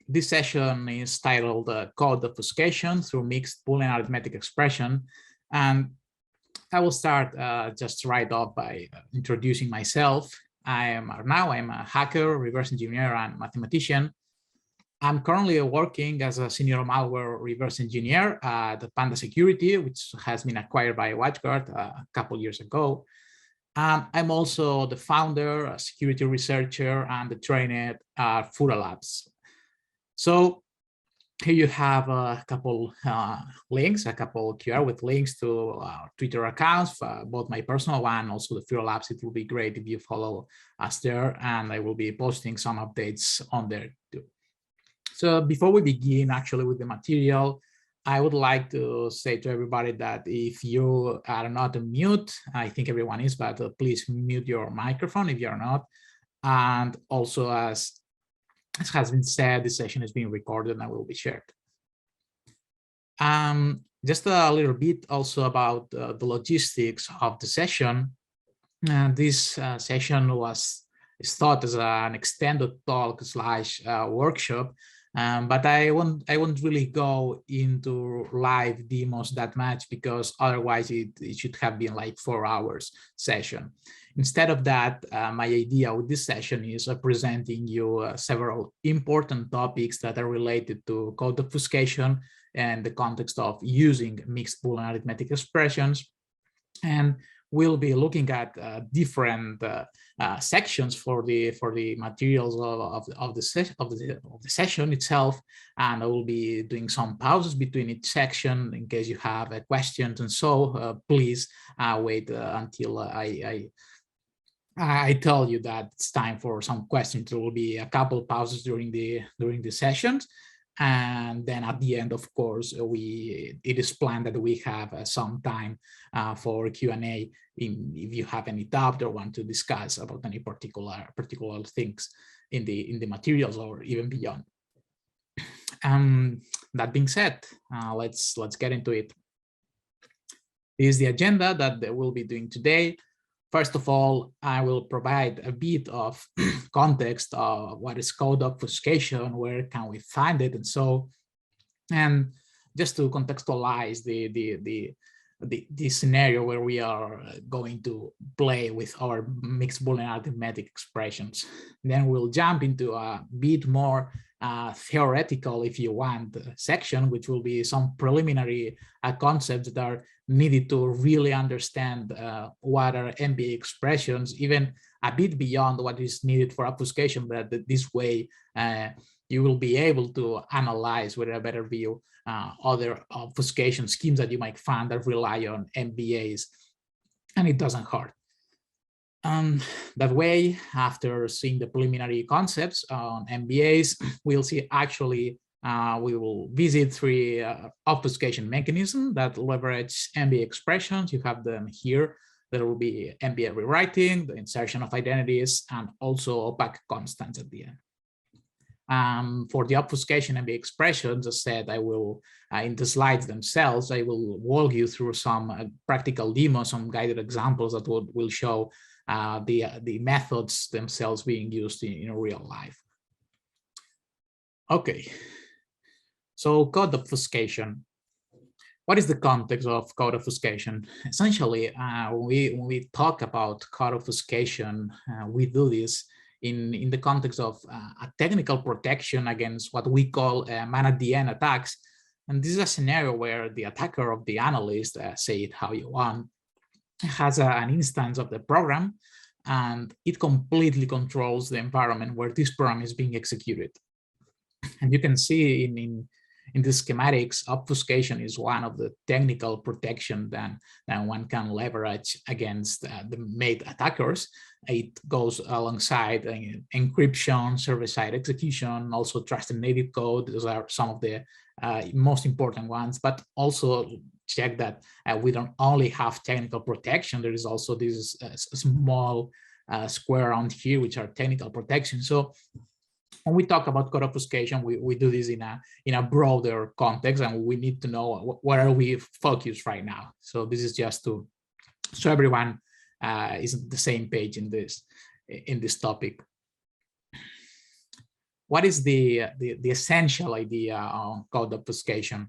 This session is titled Code Obfuscation through Mixed Boolean-Arithmetic Expression. And I will start just right off by introducing myself. I am Arnau. I'm a hacker, reverse engineer, and mathematician. I'm currently working as a senior malware reverse engineer at Panda Security, which has been acquired by WatchGuard a couple years ago. I'm also the founder, a security researcher, and the trainer at Fura Labs. So here you have a couple links, a couple QR with links to Twitter accounts, both my personal one and also the Fura Labs. It will be great if you follow us there, and I will be posting some updates on there too. So before we begin actually with the material, I would like to say to everybody that if you are not on mute, I think everyone is, but please mute your microphone if you're not. And also, as has been said, this session is being recorded and will be shared. Just a little bit also about the logistics of the session. This session is thought as an extended talk / workshop. But I won't really go into live demos that much, because otherwise it should have been like 4 hours session. Instead of that, my idea with this session is presenting you several important topics that are related to code obfuscation and the context of using mixed Boolean arithmetic expressions. And we'll be looking at different sections for the materials of the session itself, and I will be doing some pauses between each section in case you have questions. And so please wait until I tell you that it's time for some questions. There will be a couple pauses during the sessions. And then at the end, of course, it is planned that we have some time for Q&A if you have any doubt or want to discuss about any particular things in the materials or even beyond. That being said, let's get into it. This is the agenda that we'll be doing today. First of all, I will provide a bit of context of what is code obfuscation, where can we find it, and so, and just to contextualize the scenario where we are going to play with our mixed Boolean arithmetic expressions. Then we'll jump into a bit more theoretical, if you want, section, which will be some preliminary concepts that are needed to really understand what are MBA expressions, even a bit beyond what is needed for obfuscation, but this way you will be able to analyze with a better view other obfuscation schemes that you might find that rely on MBAs, and it doesn't hurt. That way, after seeing the preliminary concepts on MBAs, we'll see actually we will visit 3 obfuscation mechanisms that leverage MBA expressions. You have them here. There will be MBA rewriting, the insertion of identities, and also opaque constants at the end. For the obfuscation MBA expressions, as said, I will, in the slides themselves, I will walk you through some practical demos, some guided examples that will show the methods themselves being used in real life. Okay, so code obfuscation. What is the context of code obfuscation? Essentially, when we talk about code obfuscation, we do this in the context of a technical protection against what we call man-at-the-end attacks. And this is a scenario where the attacker of the analyst, say it how you want, has an instance of the program, and it completely controls the environment where this program is being executed. And you can see in the schematics, obfuscation is one of the technical protection that one can leverage against the made attackers. It goes alongside encryption, server-side execution, also trusted native code. Those are some of the most important ones, but also check that we don't only have technical protection. There is also this small square around here, which are technical protection. So when we talk about code obfuscation, we do this in a broader context, and we need to know where are we focused right now. So this is just to so everyone is on the same page in this topic. what is the essential idea on code obfuscation?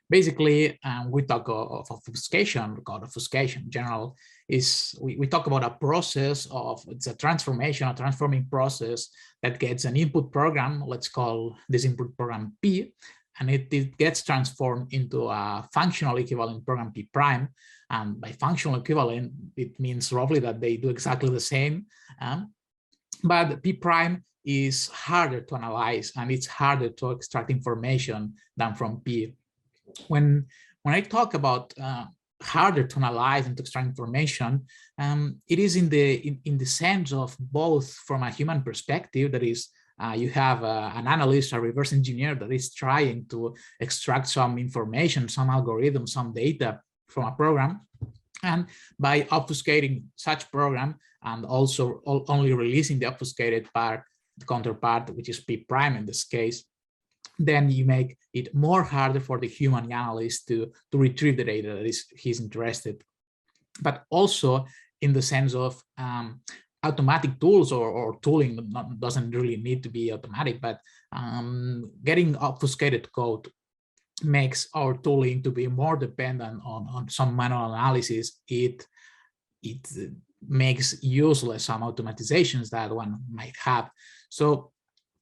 Basically, we talk of obfuscation, code obfuscation in general, is we talk about a process of, it's a transformation, a transforming process that gets an input program, let's call this input program P, and it gets transformed into a functional equivalent program P prime. And by functional equivalent, it means roughly that they do exactly the same. But P prime is harder to analyze and it's harder to extract information than from P. When I talk about harder to analyze and to extract information, it is in the sense of both from a human perspective, that is, you have an analyst, a reverse engineer that is trying to extract some information, some algorithm, some data from a program. And by obfuscating such program and also only releasing the obfuscated part, the counterpart, which is P prime in this case, then you make it more harder for the human analyst to retrieve the data that he's interested. But also in the sense of automatic tools or tooling doesn't really need to be automatic, but getting obfuscated code makes our tooling to be more dependent on some manual analysis. It makes useless some automatizations that one might have. So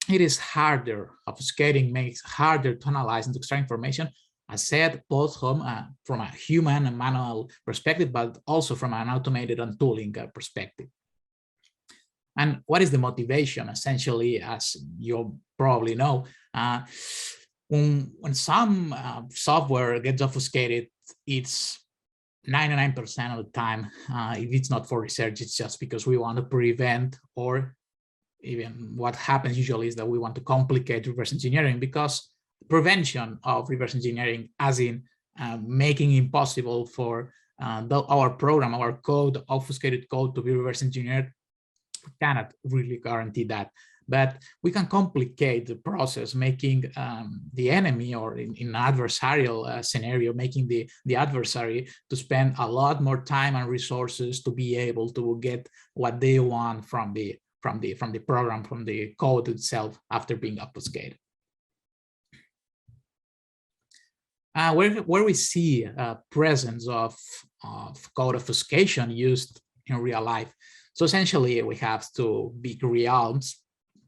it is harder, obfuscating makes harder to analyze and to extract information, as said, both from a human and manual perspective, but also from an automated and tooling perspective. And what is the motivation? Essentially, as you probably know, when some software gets obfuscated, it's 99% of the time, if it's not for research, it's just because we want to prevent, or even what happens usually is that we want to complicate reverse engineering, because prevention of reverse engineering, as in making it impossible for our program, our code, obfuscated code to be reverse engineered, cannot really guarantee that. But we can complicate the process, making the enemy, or in adversarial scenario, making the adversary to spend a lot more time and resources to be able to get what they want from the program, from the code itself after being obfuscated. Where we see presence of code obfuscation used in real life. So essentially, we have two big realms.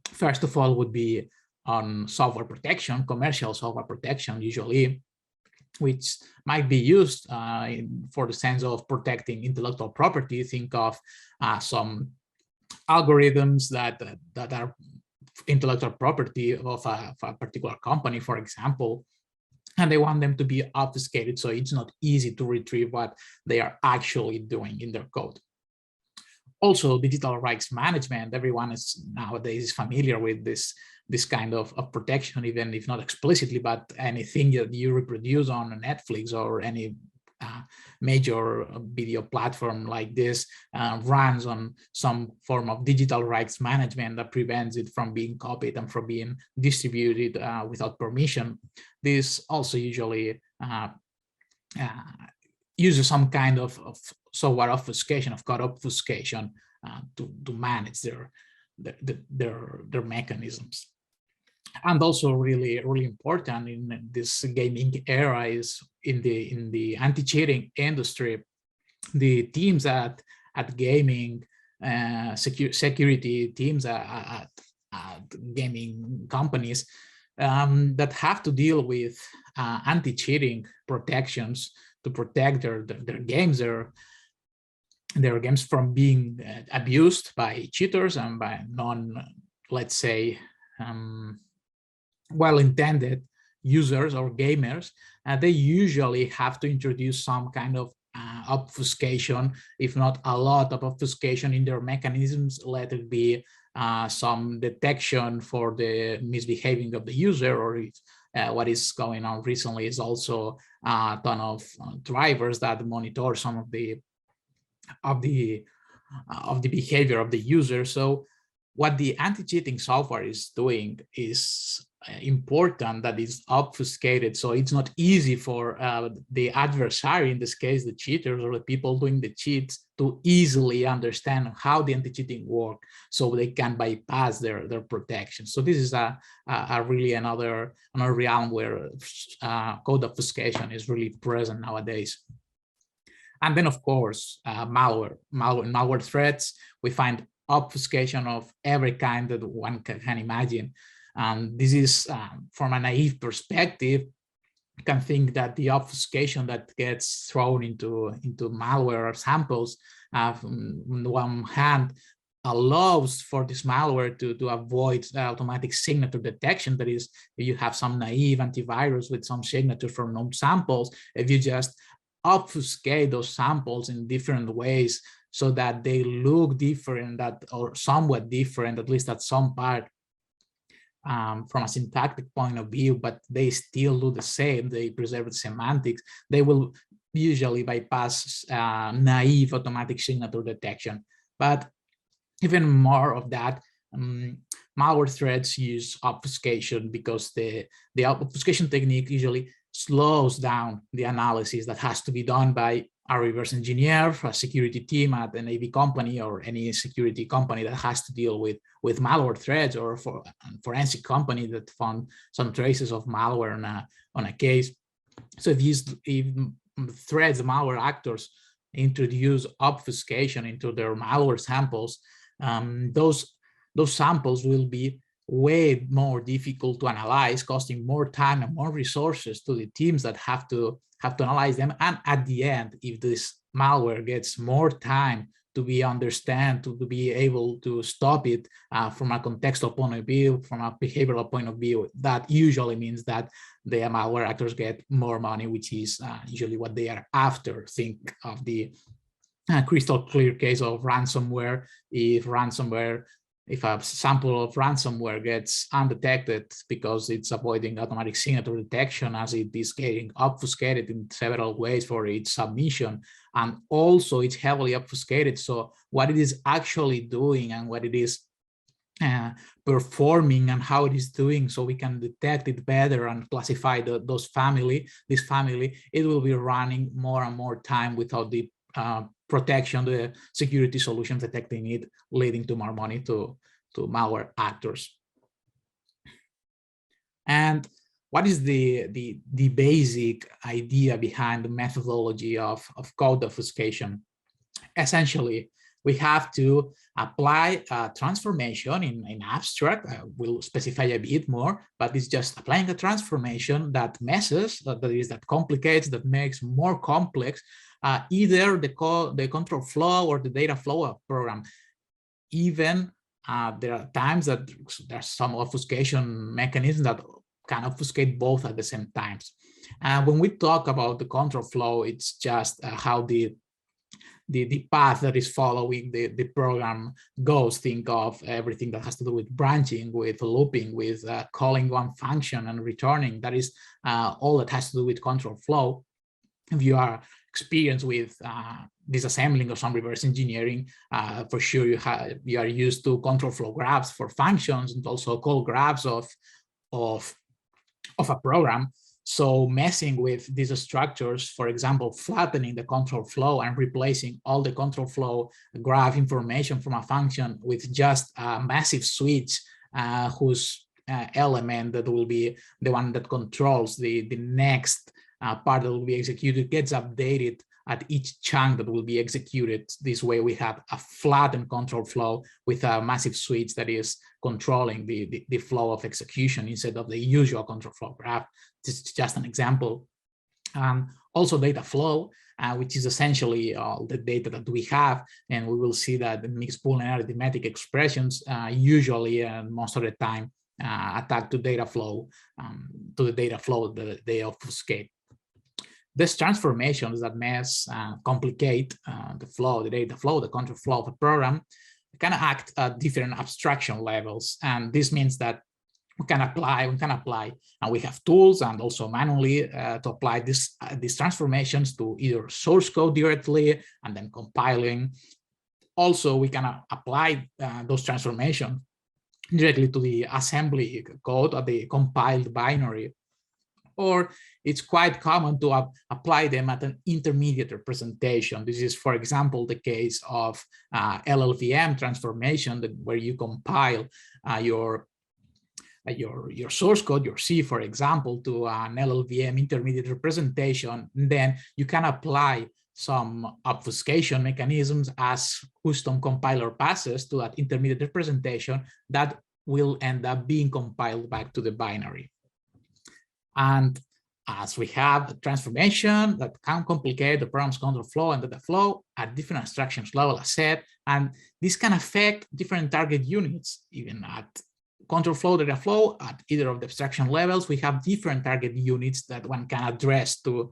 First of all, would be on software protection, commercial software protection, usually, which might be used for the sense of protecting intellectual property. Think of some algorithms that are intellectual property of a particular company, for example, and they want them to be obfuscated, so it's not easy to retrieve what they are actually doing in their code. Also, digital rights management. Everyone is nowadays familiar with this kind of protection, even if not explicitly, but anything that you reproduce on Netflix or any major video platform like this runs on some form of digital rights management that prevents it from being copied and from being distributed without permission. This also usually uses some kind of software obfuscation, of code obfuscation, to manage their mechanisms. And also really important in this gaming era is in the anti-cheating industry, the teams at gaming security teams at gaming companies that have to deal with anti-cheating protections to protect their games, their games from being abused by cheaters and by let's say, well-intended users or gamers. They usually have to introduce some kind of obfuscation, if not a lot of obfuscation in their mechanisms. Let it be some detection for the misbehaving of the user, or if what is going on recently is also a ton of drivers that monitor some of the behavior of the user. So what the anti-cheating software is doing is important that is obfuscated, so it's not easy for the adversary, in this case the cheaters or the people doing the cheats, to easily understand how the anti-cheating work, so they can bypass their protection. So this is a really another realm where code obfuscation is really present nowadays. And then, of course, malware threats. We find obfuscation of every kind that one can imagine. This is, from a naive perspective, you can think that the obfuscation that gets thrown into malware samples, on the one hand, allows for this malware to avoid automatic signature detection. That is, if you have some naive antivirus with some signature from known samples, if you just obfuscate those samples in different ways so that they look different, or somewhat different, at least at some part, from a syntactic point of view, but they still do the same, they preserve the semantics, they will usually bypass naive automatic signature detection. But even more of that, malware threats use obfuscation because the obfuscation technique usually slows down the analysis that has to be done by a reverse engineer, a security team at an AV company or any security company that has to deal with malware threats, or for a forensic company that found some traces of malware on a case. So if threats, malware actors introduce obfuscation into their malware samples, those samples will be way more difficult to analyze, costing more time and more resources to the teams that have to analyze them. And at the end, if this malware gets more time to be to be able to stop it from a contextual point of view, from a behavioral point of view, that usually means that the malware actors get more money, which is usually what they are after. Think of the crystal clear case of ransomware. If a sample of ransomware gets undetected because it's avoiding automatic signature detection, as it is getting obfuscated in several ways for its submission, and also it's heavily obfuscated, so what it is actually doing and what it is performing and how it is doing, so we can detect it better and classify this family, it will be running more and more time without the protection, the security solutions detecting it, leading to more money to malware actors. And what is the basic idea behind the methodology of code obfuscation? Essentially, we have to apply a transformation in abstract. We'll specify a bit more, but it's just applying a transformation that messes, that complicates, that makes more complex either the control flow or the data flow of program. Even there are times that there's some obfuscation mechanisms that can obfuscate both at the same times. When we talk about the control flow, it's just how the path that is following the program goes. Think of everything that has to do with branching, with looping, with calling one function and returning. That is all that has to do with control flow. If you are experienced with disassembling or some reverse engineering, for sure you are used to control flow graphs for functions and also call graphs of a program. So messing with these structures, for example, flattening the control flow and replacing all the control flow graph information from a function with just a massive switch whose element that will be the one that controls the next part that will be executed, gets updated at each chunk that will be executed. This way we have a flattened control flow with a massive switch that is controlling the flow of execution instead of the usual control flow graph. This is just an example. Also data flow, which is essentially all the data that we have, and we will see that the mixed Boolean-Arithmetic expressions usually and most of the time attack to data flow, to the data flow that they obfuscate. These transformations that mess, complicate the flow, the data flow, the control flow of a program, can act at different abstraction levels. And this means that we can apply, and we have tools and also manually to apply these transformations to either source code directly and then compiling. Also, we can apply those transformations directly to the assembly code or the compiled binary, or it's quite common to apply them at an intermediate representation. This is, for example, the case of LLVM transformation, where you compile your source code, your C, for example, to an LLVM intermediate representation. Then you can apply some obfuscation mechanisms as custom compiler passes to that intermediate representation that will end up being compiled back to the binary. And as we have transformation that can complicate the program's control flow and data flow at different abstractions level, as said, and this can affect different target units, even at control flow, data flow, at either of the abstraction levels. We have different target units that one can address to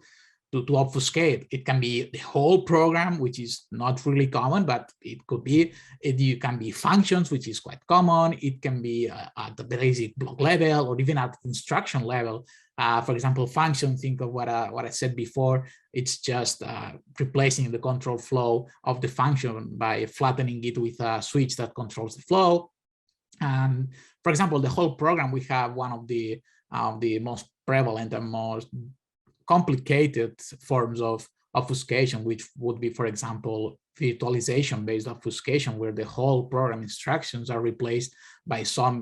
obfuscate. It can be the whole program, which is not really common, but it could be. It can be functions, which is quite common. It can be at the basic block level, or even at the instruction level. For example, function, think of what I said before. It's just replacing the control flow of the function by flattening it with a switch that controls the flow. And for example, the whole program, we have one of the most prevalent and most complicated forms of obfuscation, which would be, for example, virtualization-based obfuscation, where the whole program instructions are replaced by some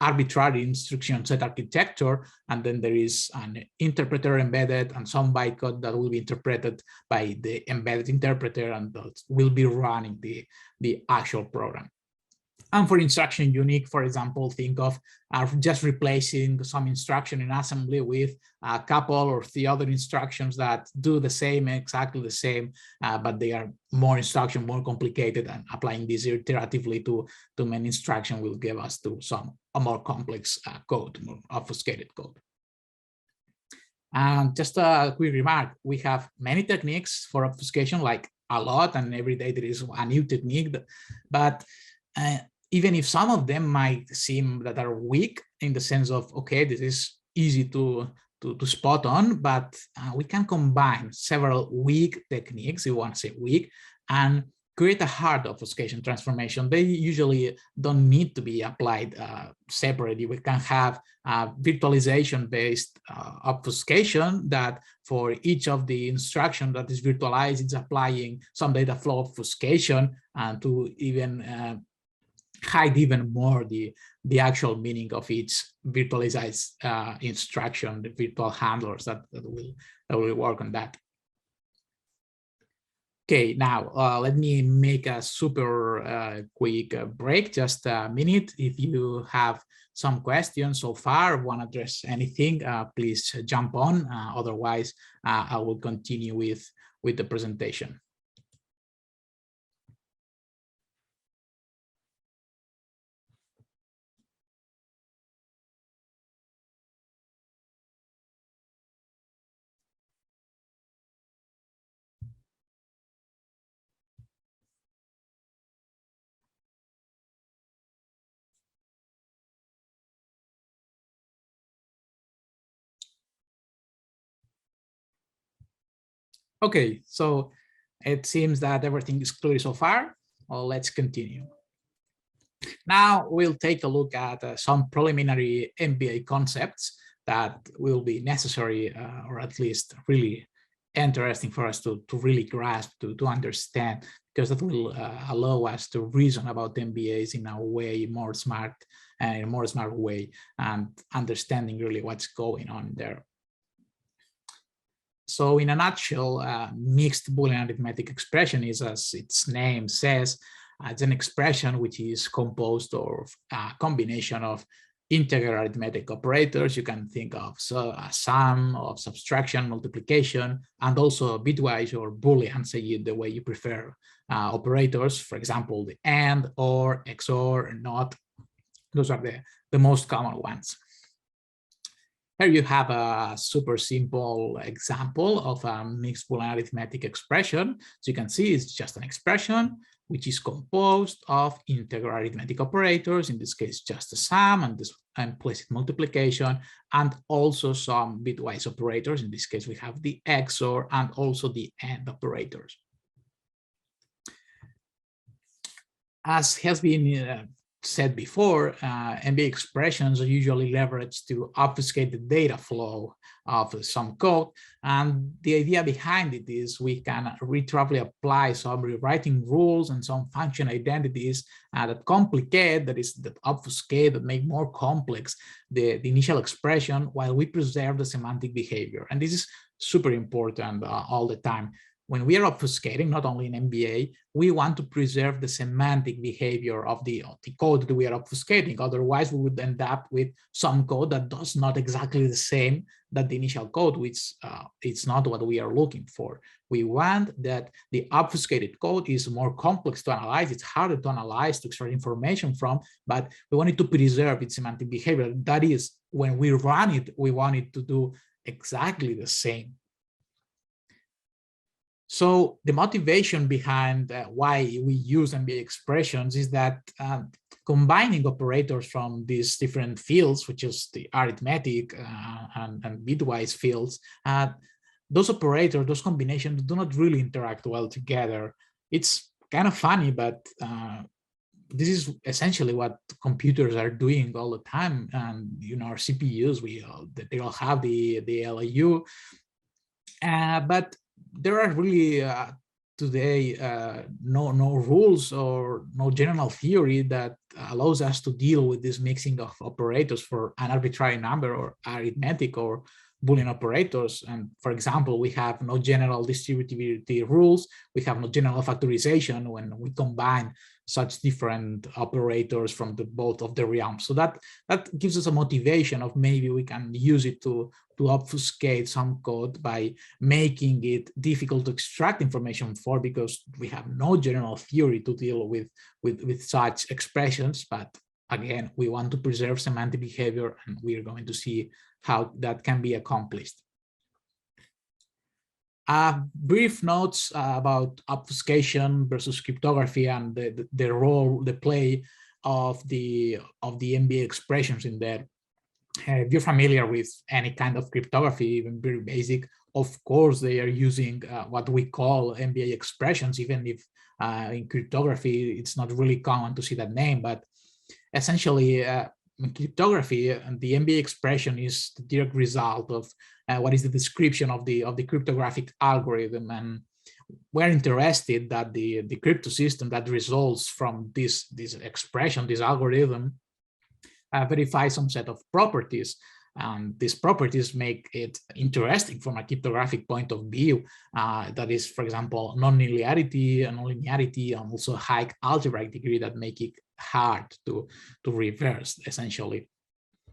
arbitrary instruction set architecture, and then there is an interpreter embedded and some bytecode that will be interpreted by the embedded interpreter, and that will be running the actual program. And for instruction unique, for example, think of just replacing some instruction in assembly with a couple or three other instructions that do the same, exactly the same, but they are more instruction, more complicated, and applying this iteratively to many instruction will give us to a more complex code, more obfuscated code. And just a quick remark, we have many techniques for obfuscation, like a lot, and every day there is a new technique, but even if some of them might seem that are weak in the sense of, okay, this is easy to spot on, but we can combine several weak techniques, you want to say weak, and create a hard obfuscation transformation. They usually don't need to be applied separately. We can have virtualization-based obfuscation that for each of the instruction that is virtualized, it's applying some data flow obfuscation and to even hide even more the actual meaning of each virtualized instruction, the virtual handlers that will work on that. Okay, now let me make a super quick break, just a minute. If you have some questions so far, want to address anything, please jump on. Otherwise, I will continue with the presentation. Okay, so it seems that everything is clear so far. Well, let's continue. Now we'll take a look at some preliminary MBA concepts that will be necessary, or at least really interesting for us to really grasp, to understand, because that will allow us to reason about MBAs in a way more smart, and in a more smart way, and understanding really what's going on there. So in a nutshell, mixed Boolean arithmetic expression is, as its name says, it's an expression which is composed of a combination of integer arithmetic operators. You can think of a sum, of subtraction, multiplication, and also bitwise or Boolean, say it the way you prefer, operators. For example, the AND, OR, XOR, NOT. Those are the most common ones. Here you have a super simple example of a mixed Boolean arithmetic expression. So you can see it's just an expression which is composed of integer arithmetic operators, in this case just a sum and this implicit multiplication, and also some bitwise operators. In this case we have the XOR and also the AND operators. As has been said before, MBA expressions are usually leveraged to obfuscate the data flow of some code. And the idea behind it is we can retroactively apply some rewriting rules and some function identities that complicate, that obfuscate, that make more complex the initial expression while we preserve the semantic behavior. And this is super important all the time. When we are obfuscating, not only in MBA, we want to preserve the semantic behavior of the code that we are obfuscating. Otherwise, we would end up with some code that does not exactly the same that the initial code, which it's not what we are looking for. We want that the obfuscated code is more complex to analyze. It's harder to analyze, to extract information from, but we want it to preserve its semantic behavior. That is, when we run it, we want it to do exactly the same. So the motivation behind why we use MBA expressions is that combining operators from these different fields, which is the arithmetic and bitwise fields, those operators, those combinations do not really interact well together. It's kind of funny, but this is essentially what computers are doing all the time. And our CPUs, they all have the LAU, but there are really today no rules or no general theory that allows us to deal with this mixing of operators for an arbitrary number or arithmetic or Boolean operators. And for example, we have no general distributivity rules. We have no general factorization when we combine such different operators from both of the realms. So that gives us a motivation of maybe we can use it to obfuscate some code by making it difficult to extract information for, because we have no general theory to deal with such expressions. But again, we want to preserve semantic behavior, and we're going to see how that can be accomplished. Brief notes about obfuscation versus cryptography and the role, the play of the MBA expressions in that. If you're familiar with any kind of cryptography, even very basic, of course, they are using what we call MBA expressions, even if in cryptography, it's not really common to see that name. But essentially, in cryptography, the MBA expression is the direct result of what is the description of the cryptographic algorithm. And we're interested that the crypto system that results from this expression, this algorithm, verify some set of properties. These properties make it interesting from a cryptographic point of view. That is, for example, non-linearity and non-linearity, and also high algebraic degree that make it hard to reverse, essentially.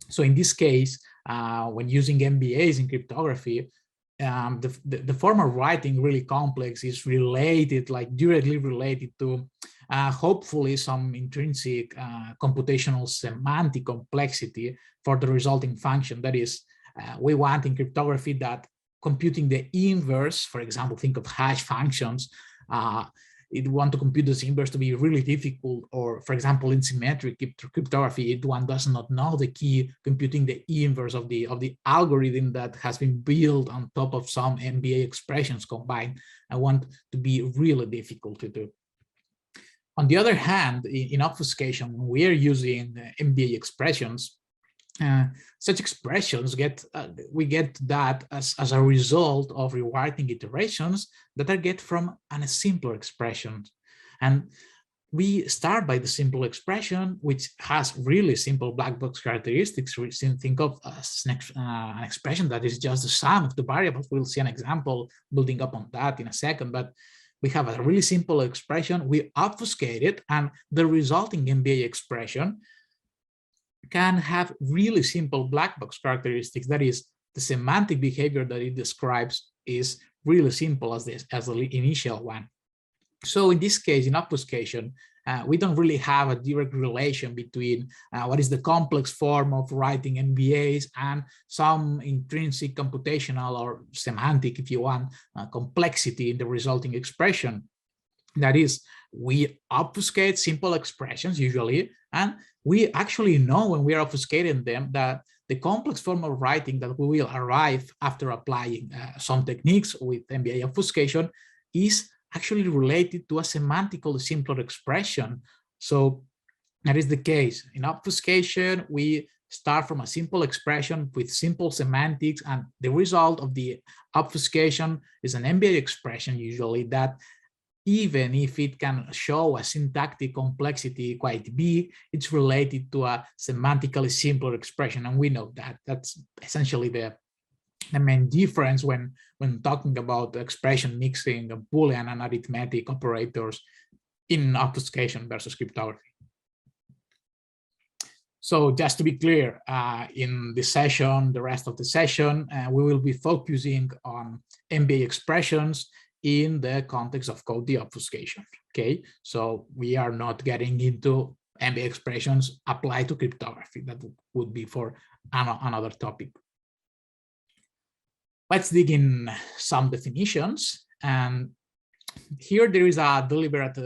So in this case, when using MBAs in cryptography, the form of writing really complex is related, like directly related to hopefully some intrinsic computational semantic complexity for the resulting function. That is, we want in cryptography that computing the inverse, for example, think of hash functions, it want to compute this inverse to be really difficult, or for example, in symmetric cryptography, if one does not know the key, computing the inverse of the algorithm that has been built on top of some MBA expressions combined, I want to be really difficult to do. On the other hand, in obfuscation, when we are using MBA expressions, such expressions we get that as a result of rewriting iterations that are get from a simpler expression. And we start by the simple expression, which has really simple black box characteristics. We think of an expression that is just the sum of the variables. We'll see an example building up on that in a second, but we have a really simple expression, we obfuscate it, and the resulting MBA expression can have really simple black box characteristics. That is, the semantic behavior that it describes is really simple as the initial one. So in this case, in obfuscation, we don't really have a direct relation between what is the complex form of writing MBAs and some intrinsic computational or semantic, if you want, complexity in the resulting expression. That is, we obfuscate simple expressions usually, and we actually know when we are obfuscating them that the complex form of writing that we will arrive after applying some techniques with MBA obfuscation is actually related to a semantically simpler expression. So That is the case. In obfuscation, we start from a simple expression with simple semantics, and the result of the obfuscation is an MBA expression usually that, even if it can show a syntactic complexity quite big, it's related to a semantically simpler expression. And we know that that's essentially the main difference when talking about expression mixing Boolean and arithmetic operators in obfuscation versus cryptography. So just to be clear, in this session, the rest of the session, we will be focusing on MBA expressions in the context of code deobfuscation. Okay, so we are not getting into MBA expressions applied to cryptography. That would be for another topic. Let's dig in some definitions. And here there is a deliberate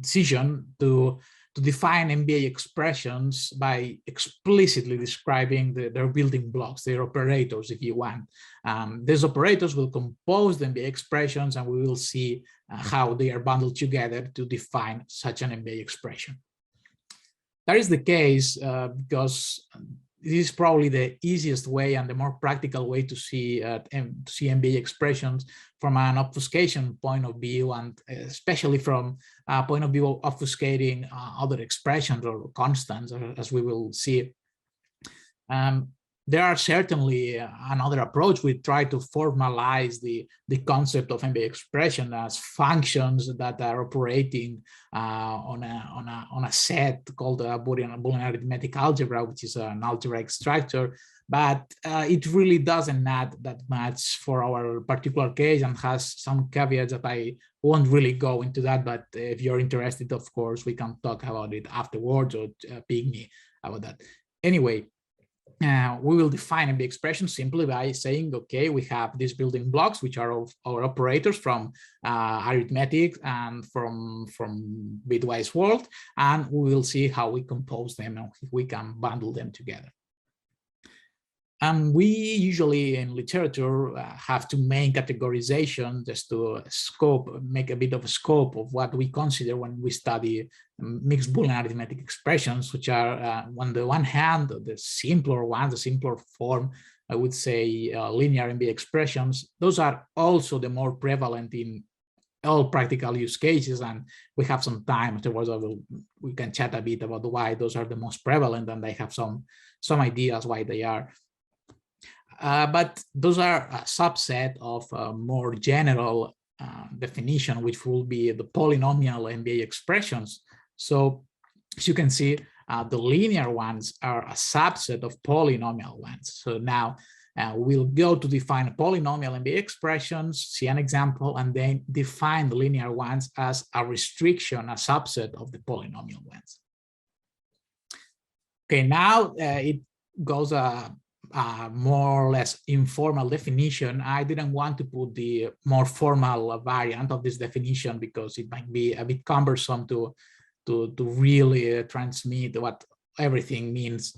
decision to define MBA expressions by explicitly describing their building blocks, their operators, if you want. These operators will compose the MBA expressions, and we will see how they are bundled together to define such an MBA expression. That is the case because this is probably the easiest way and the more practical way to see MBA expressions from an obfuscation point of view, and especially from a point of view of obfuscating other expressions or constants, as we will see. There are certainly another approach. We try to formalize the concept of MBA expression as functions that are operating on a set called a Boolean-Arithmetic algebra, which is an algebraic structure. But it really doesn't add that much for our particular case, and has some caveats that I won't really go into that. But if you're interested, of course, we can talk about it afterwards, or ping me about that. Anyway, we will define the expression simply by saying, okay, we have these building blocks, which are our operators from arithmetic and from bitwise world, and we will see how we compose them and if we can bundle them together. And we usually in literature have to make categorization just to make a bit of a scope of what we consider when we study mixed Boolean arithmetic expressions, which are on the one hand, the simpler ones, the simpler form, I would say linear MBA expressions. Those are also the more prevalent in all practical use cases, and we have some time afterwards. We can chat a bit about why those are the most prevalent, and I have some ideas why they are. But those are a subset of a more general definition, which will be the polynomial MBA expressions. So as you can see, the linear ones are a subset of polynomial ones. So now we'll go to define polynomial MBA expressions, see an example, and then define the linear ones as a restriction, a subset of the polynomial ones. Okay, now it goes more or less informal definition. I didn't want to put the more formal variant of this definition because it might be a bit cumbersome to really transmit what everything means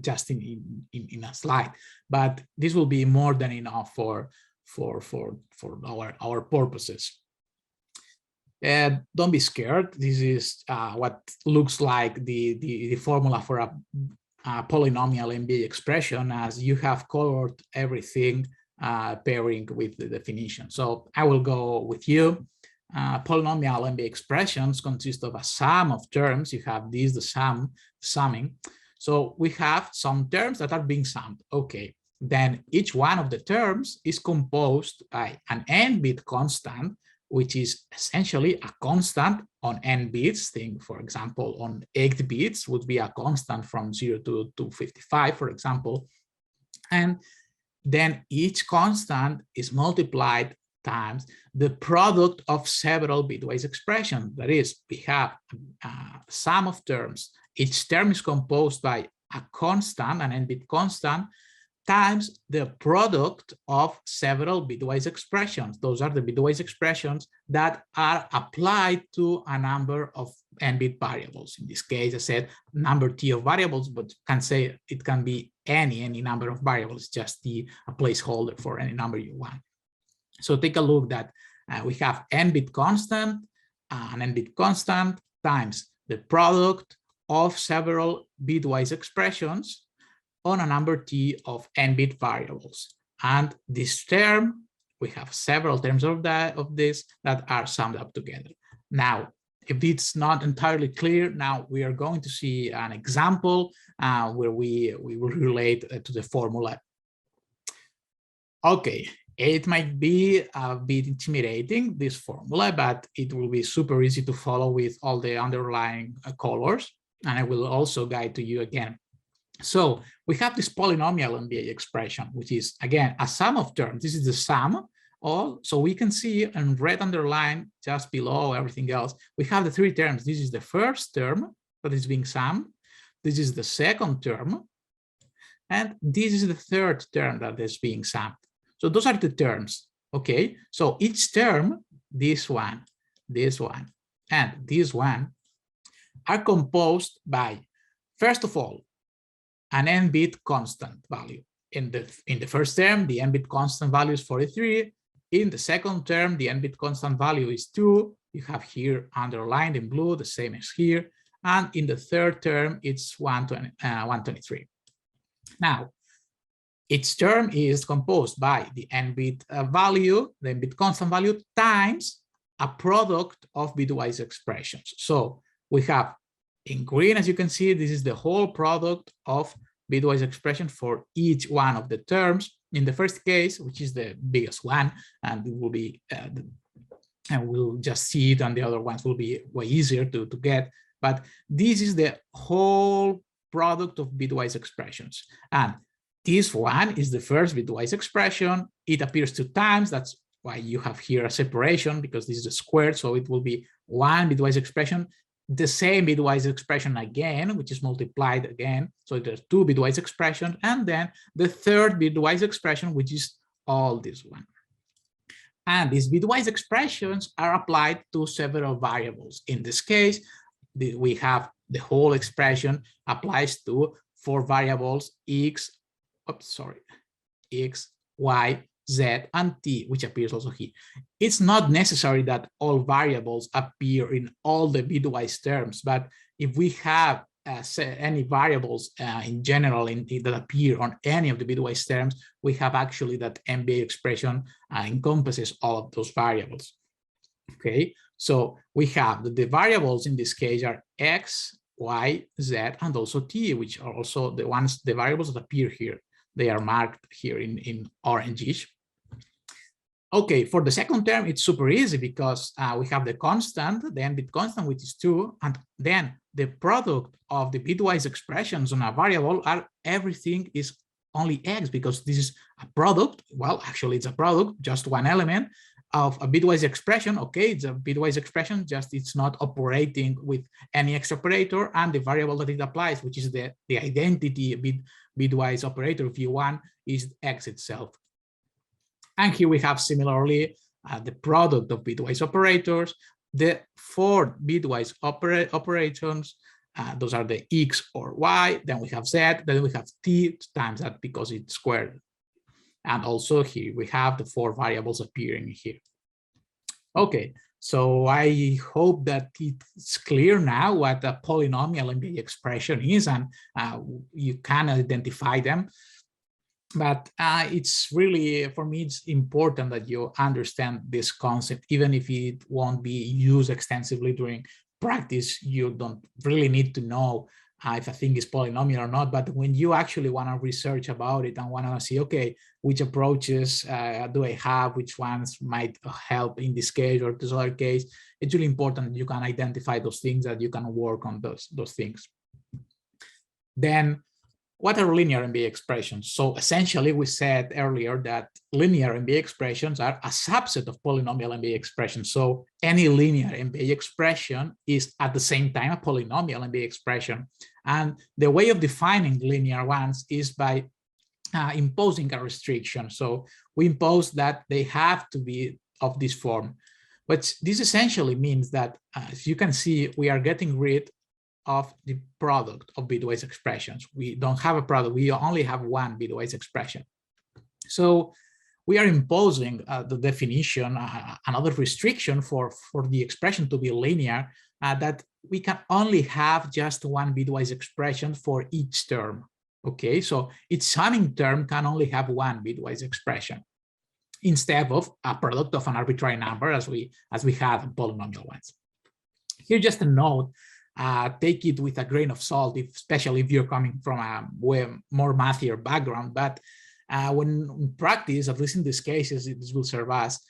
just in a slide. But this will be more than enough for our purposes. Don't be scared. This is what looks like the formula for a polynomial MBA expression, as you have colored everything pairing with the definition. So I will go with you. Polynomial MBA expressions consist of a sum of terms. You have these, the summing. So we have some terms that are being summed. Okay, then each one of the terms is composed by an n-bit constant, which is essentially a constant on n bits. Think, for example, on 8 bits would be a constant from 0 to 255, for example. And then each constant is multiplied times the product of several bitwise expressions. That is, we have a sum of terms. Each term is composed by a constant, an n-bit constant, times the product of several bitwise expressions. Those are the bitwise expressions that are applied to a number of n-bit variables. In this case, I said number t of variables, but can say it can be any number of variables, just a placeholder for any number you want. So take a look that we have n-bit constant, an n-bit constant times the product of several bitwise expressions on a number t of n-bit variables. And this term, we have several terms of this that are summed up together. Now, if it's not entirely clear, now we are going to see an example where we will relate to the formula. Okay, it might be a bit intimidating, this formula, but it will be super easy to follow with all the underlying colors. And I will also guide to you again. So we have this polynomial MBA expression, which is, again, a sum of terms. This is the sum. So we can see in red underlined just below everything else, we have the three terms. This is the first term that is being summed. This is the second term. And this is the third term that is being summed. So those are the terms. Okay. So each term, this one, and this one, are composed by, first of all, an n-bit constant value. In the first term, the n-bit constant value is 43. In the second term, the n-bit constant value is 2. You have here underlined in blue, the same as here. And in the third term, it's 123. Now, each term is composed by the n-bit value, the n-bit constant value, times a product of bitwise expressions. So we have in green, as you can see, this is the whole product of bitwise expression for each one of the terms. In the first case, which is the biggest one, and it will be, and we'll just see it, and the other ones will be way easier to get. But this is the whole product of bitwise expressions. And this one is the first bitwise expression. It appears 2 times. That's why you have here a separation, because this is a square. So it will be one bitwise expression, the same bitwise expression again, which is multiplied again. So there's 2 bitwise expressions, and then the third bitwise expression, which is all this one. And these bitwise expressions are applied to several variables. In this case, we have the whole expression applies to 4 variables, x, y, z, and t, which appears also here. It's not necessary that all variables appear in all the bitwise terms, but if we have any variables in general that appear on any of the bitwise terms, we have actually that MBA expression encompasses all of those variables. Okay, so we have the variables in this case are x, y, z, and also t, which are also the variables that appear here. They are marked here in orangish. Okay, for the second term, it's super easy because we have the constant, the n-bit constant, which is 2, and then the product of the bitwise expressions on a variable are everything is only x, because this is a product. Well, actually, it's a product, just one element of a bitwise expression. Okay, it's a bitwise expression, just it's not operating with any x operator, and the variable that it applies, which is the identity bitwise operator, if you want, is x itself. And here we have similarly the product of bitwise operators, the 4 bitwise operations, those are the x or y, then we have z, then we have t times that because it's squared. And also here we have the 4 variables appearing here. Okay, so I hope that it's clear now what a polynomial MBA expression is, and you can identify them. But it's really, for me, it's important that you understand this concept, even if it won't be used extensively during practice. You don't really need to know if a thing is polynomial or not, but when you actually want to research about it and want to see, okay, which approaches do I have, which ones might help in this case or this other case, it's really important that you can identify those things, that you can work on those things. Then, what are linear MBA expressions? So essentially, we said earlier that linear MBA expressions are a subset of polynomial MBA expressions. So any linear MBA expression is at the same time a polynomial MBA expression. And the way of defining linear ones is by imposing a restriction. So we impose that they have to be of this form. But this essentially means that, as you can see, we are getting rid of the product of bitwise expressions. We don't have a product, we only have one bitwise expression. So we are imposing the definition, another restriction for the expression to be linear that we can only have just one bitwise expression for each term. Okay, so each summing term can only have one bitwise expression instead of a product of an arbitrary number as we have in polynomial ones. Here, just a note, take it with a grain of salt, especially if you're coming from a more mathier background. But when in practice, at least in these cases, this will serve us.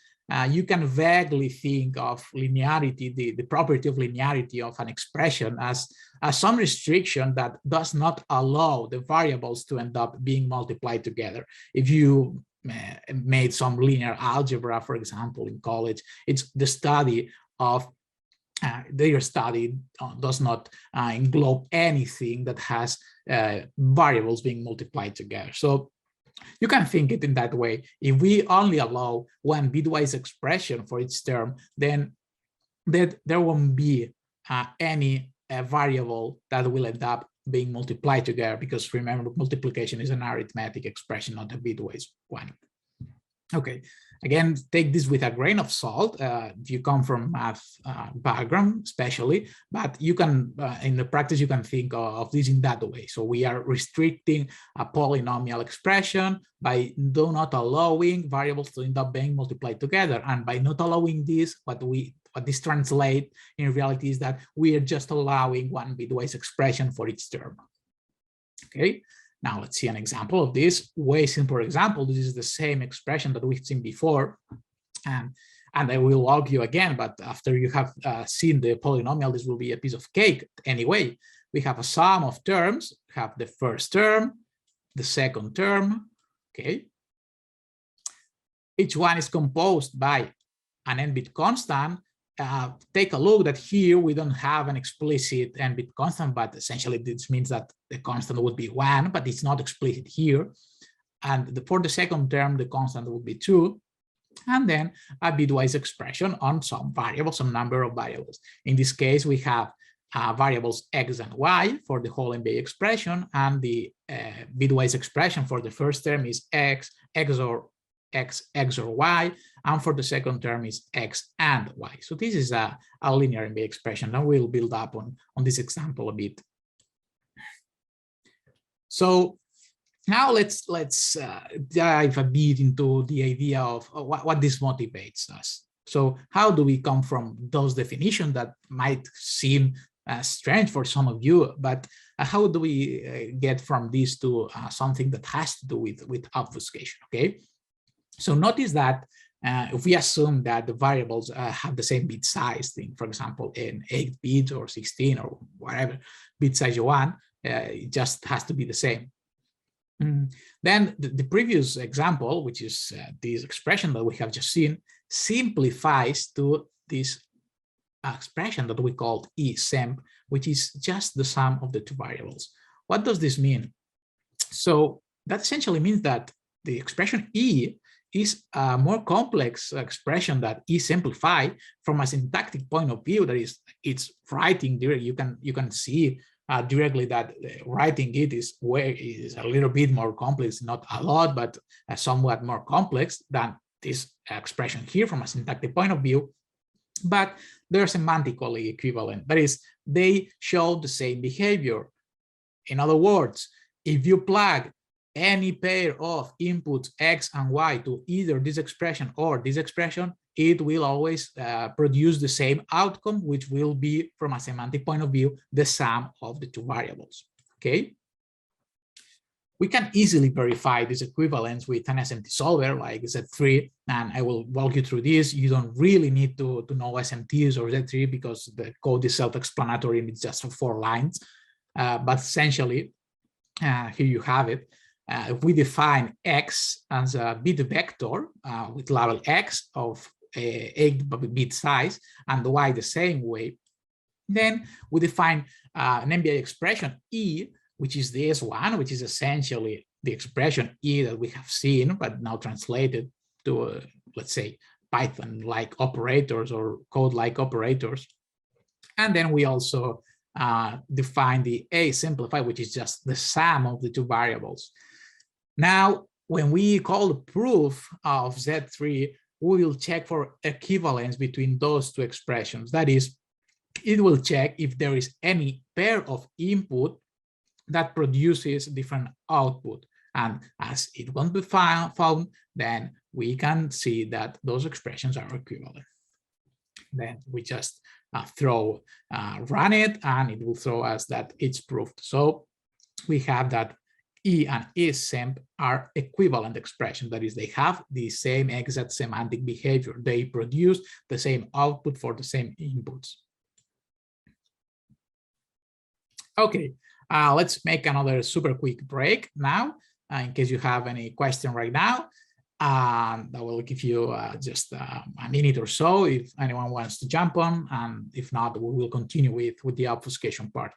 You can vaguely think of linearity, the property of linearity of an expression as some restriction that does not allow the variables to end up being multiplied together. If you made some linear algebra, for example, in college, it's the study of their study does not englobe anything that has variables being multiplied together. So you can think it in that way. If we only allow one bitwise expression for each term, then there won't be any variable that will end up being multiplied together, because remember, multiplication is an arithmetic expression, not a bitwise one. Okay, again, take this with a grain of salt if you come from math background, especially, but you can, in the practice, you can think of this in that way. So we are restricting a polynomial expression by not allowing variables to end up being multiplied together. And by not allowing this, what this translates in reality is that we are just allowing one bitwise expression for each term. Okay. Now let's see an example of this. Way simpler example. This is the same expression that we've seen before. And I will argue again, but after you have seen the polynomial, this will be a piece of cake. Anyway, we have a sum of terms. We have the first term, the second term, okay? Each one is composed by an n-bit constant. Take a look that here we don't have an explicit n-bit constant, but essentially this means that the constant would be 1, but it's not explicit here. And for the second term, the constant would be 2. And then a bitwise expression on some variables, some number of variables. In this case, we have variables x and y for the whole NBA expression, and the bitwise expression for the first term is x or y, and for the second term is x and y. So this is a linear NBA expression, and we'll build up on this example a bit. So now let's dive a bit into the idea of what this motivates us. So how do we come from those definitions that might seem strange for some of you, but how do we get from this to something that has to do with obfuscation? Okay. So notice that if we assume that the variables have the same bit size, for example, in 8 bits or 16 or whatever bit size you want, it just has to be the same. Then the previous example, which is this expression that we have just seen, simplifies to this expression that we call eSemp, which is just the sum of the two variables. What does this mean? So that essentially means that the expression E is a more complex expression that is simplified from a syntactic point of view. That is, it's writing directly. You can see directly that writing it is a little bit more complex, not a lot, but somewhat more complex than this expression here from a syntactic point of view. But they're semantically equivalent. That is, they show the same behavior. In other words, if you plug any pair of inputs x and y to either this expression or this expression, it will always produce the same outcome, which will be, from a semantic point of view, the sum of the two variables. Okay. We can easily verify this equivalence with an SMT solver like Z3, and I will walk you through this. You don't really need to know SMTs or Z3 because the code is self-explanatory and it's just 4 lines. But essentially, here you have it. If we define x as a bit vector with label x of 8-bit size and y the same way, then we define an NBA expression E, which is this one, which is essentially the expression E that we have seen, but now translated to, let's say, Python-like operators or code-like operators. And then we also define the A simplified, which is just the sum of the two variables. Now, when we call the proof of Z3, we will check for equivalence between those two expressions. That is, it will check if there is any pair of input that produces different output. And as it won't be found, then we can see that those expressions are equivalent. Then we just run it, and it will throw us that it's proved. So we have that E and isSemp are equivalent expressions. That is, they have the same exact semantic behavior. They produce the same output for the same inputs. Okay, let's make another super quick break now, in case you have any question right now. I will give you just a minute or so if anyone wants to jump on, and if not, we will continue with the obfuscation part.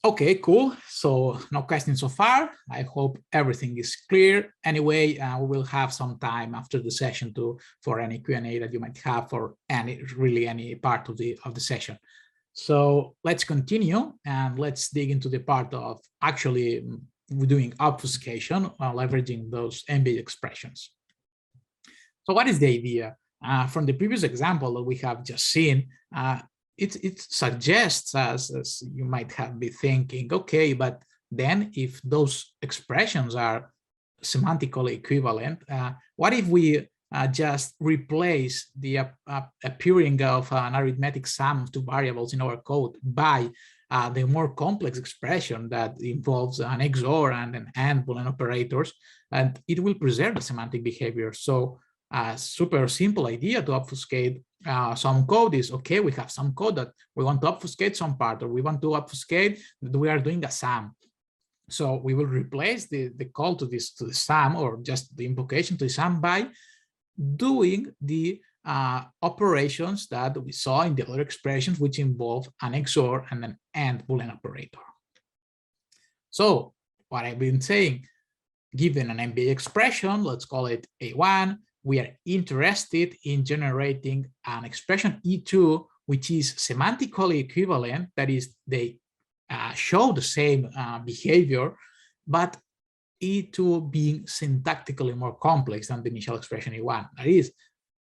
Okay, cool. So no questions so far. I hope everything is clear. Anyway, we will have some time after the session for any Q&A that you might have for any part of the session. So let's continue, and let's dig into the part of actually doing obfuscation while leveraging those MBA expressions. So what is the idea? From the previous example that we have just seen, it suggests us, as you might have been thinking, okay, but then if those expressions are semantically equivalent, what if we just replace the appearing of an arithmetic sum of two variables in our code by the more complex expression that involves an XOR and an AND Boolean operators, and it will preserve the semantic behavior. So a super simple idea to obfuscate some code is, okay, we have some code that we want to obfuscate some part, or we want to obfuscate that we are doing a sum. So we will replace the call to the sum, or just the invocation to the sum, by doing the operations that we saw in the other expressions, which involve an XOR and an AND Boolean operator. So what I've been saying, given an MBA expression, let's call it A1, we are interested in generating an expression E2, which is semantically equivalent. That is, they show the same behavior, but E2 being syntactically more complex than the initial expression E1. That is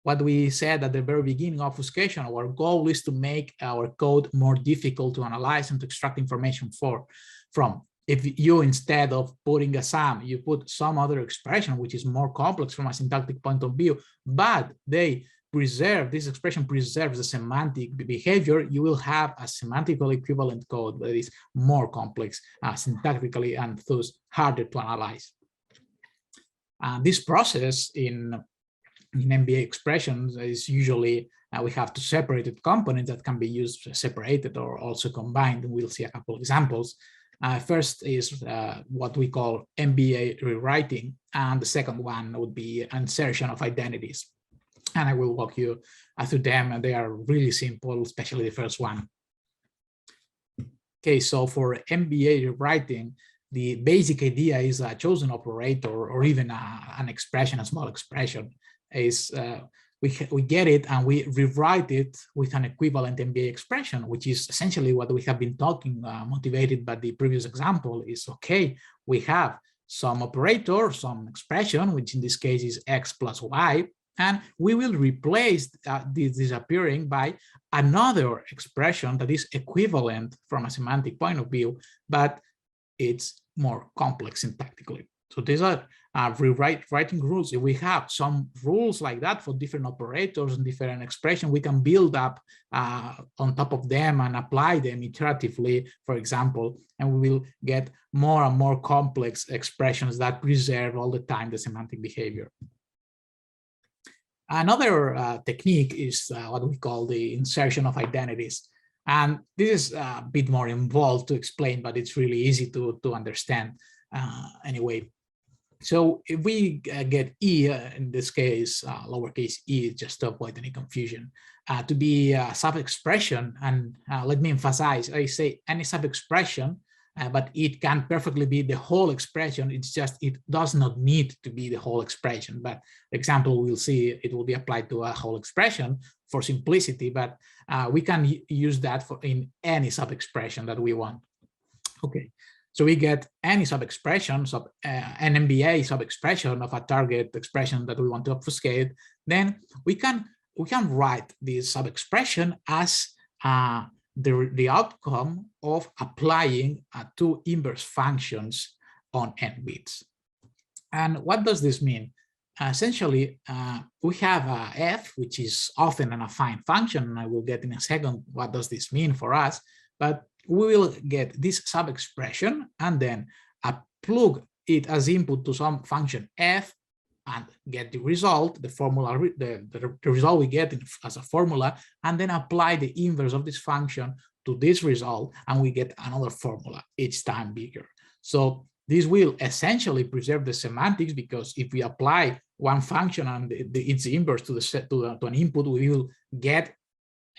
what we said at the very beginning of obfuscation. Our goal is to make our code more difficult to analyze and to extract information from. If you, instead of putting a sum, you put some other expression which is more complex from a syntactic point of view, but this expression preserves the semantic behavior, you will have a semantically equivalent code that is more complex syntactically and thus harder to analyze. This process in MBA expressions is usually we have two separated components that can be used separated or also combined. We'll see a couple of examples. First is what we call MBA rewriting, and the second one would be insertion of identities. And I will walk you through them, and they are really simple, especially the first one. Okay, so for MBA rewriting, the basic idea is a chosen operator, or even an expression, a small expression, is we get it and we rewrite it with an equivalent MBA expression, which is essentially what we have been talking, motivated by the previous example. Is, okay, we have some operator, some expression, which in this case is X plus Y, and we will replace this disappearing by another expression that is equivalent from a semantic point of view, but it's more complex syntactically. So these are rewriting rules. If we have some rules like that for different operators and different expressions, we can build up on top of them and apply them iteratively, for example, and we will get more and more complex expressions that preserve all the time the semantic behavior. Another technique is what we call the insertion of identities. And this is a bit more involved to explain, but it's really easy to understand anyway. So if we get E, in this case, lowercase e, just to avoid any confusion, to be a sub-expression, and let me emphasize, I say any sub-expression, but it can perfectly be the whole expression. It's just, it does not need to be the whole expression. But the example we'll see, it will be applied to a whole expression for simplicity, but we can use that for in any sub-expression that we want. Okay, so we get any sub-expression, an MBA sub-expression of a target expression that we want to obfuscate. Then we can write this sub-expression as the outcome of applying two inverse functions on n bits. And what does this mean? Essentially, we have f, which is often an affine function, and I will get in a second what does this mean for us, but we will get this sub-expression and then plug it as input to some function f and get the result, the formula, the result we get as a formula, and then apply the inverse of this function to this result, and we get another formula each time bigger. So this will essentially preserve the semantics, because if we apply one function and its inverse to an input, we will get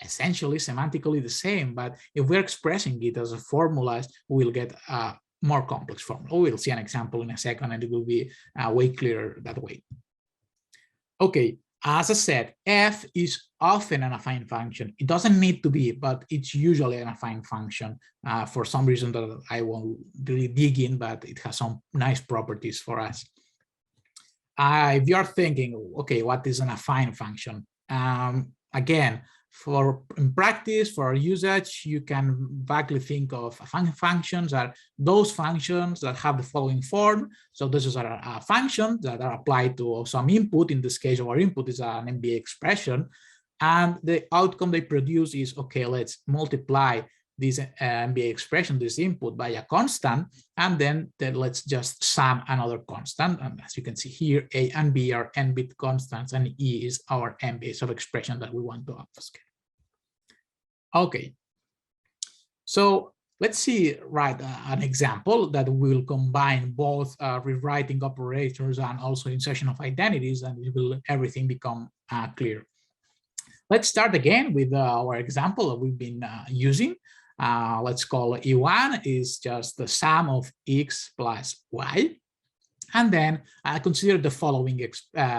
essentially semantically the same. But if we're expressing it as a formula, we'll get a more complex formula. We'll see an example in a second, and it will be way clearer that way. Okay, as I said, f is often an affine function. It doesn't need to be, but it's usually an affine function for some reason that I won't really dig in, but it has some nice properties for us. If you're thinking, okay, what is an affine function? Again, in practice, for our usage, you can vaguely think of affine functions are those functions that have the following form. So those are functions that are applied to some input. In this case, our input is an MBA expression, and the outcome they produce is, okay, let's multiply this MBA expression, this input, by a constant, and then let's just sum another constant. And as you can see here, A and B are n-bit constants, and E is our MBA sub-expression that we want to obfuscate. Okay, so let's see, an example that will combine both rewriting operators and also insertion of identities, and it will everything become clear. Let's start again with our example that we've been using. Let's call E1 is just the sum of x plus y. And then consider the following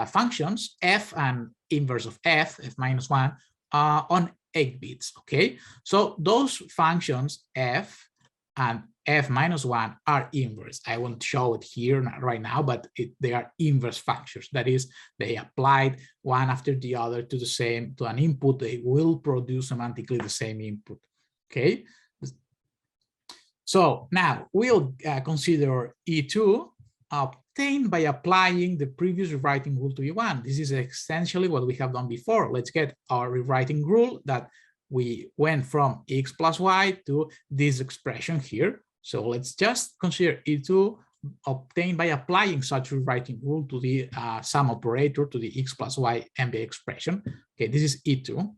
functions, f and inverse of f minus 1, on 8 bits, okay? So those functions, f and f minus 1, are inverse. I won't show it here right now, but they are inverse functions. That is, they applied one after the other to an input. They will produce semantically the same input. Okay, so now we'll consider E2 obtained by applying the previous rewriting rule to E1. This is essentially what we have done before. Let's get our rewriting rule that we went from x plus y to this expression here. So let's just consider E2 obtained by applying such rewriting rule to the sum operator to the x plus y MBA expression. Okay, this is E2.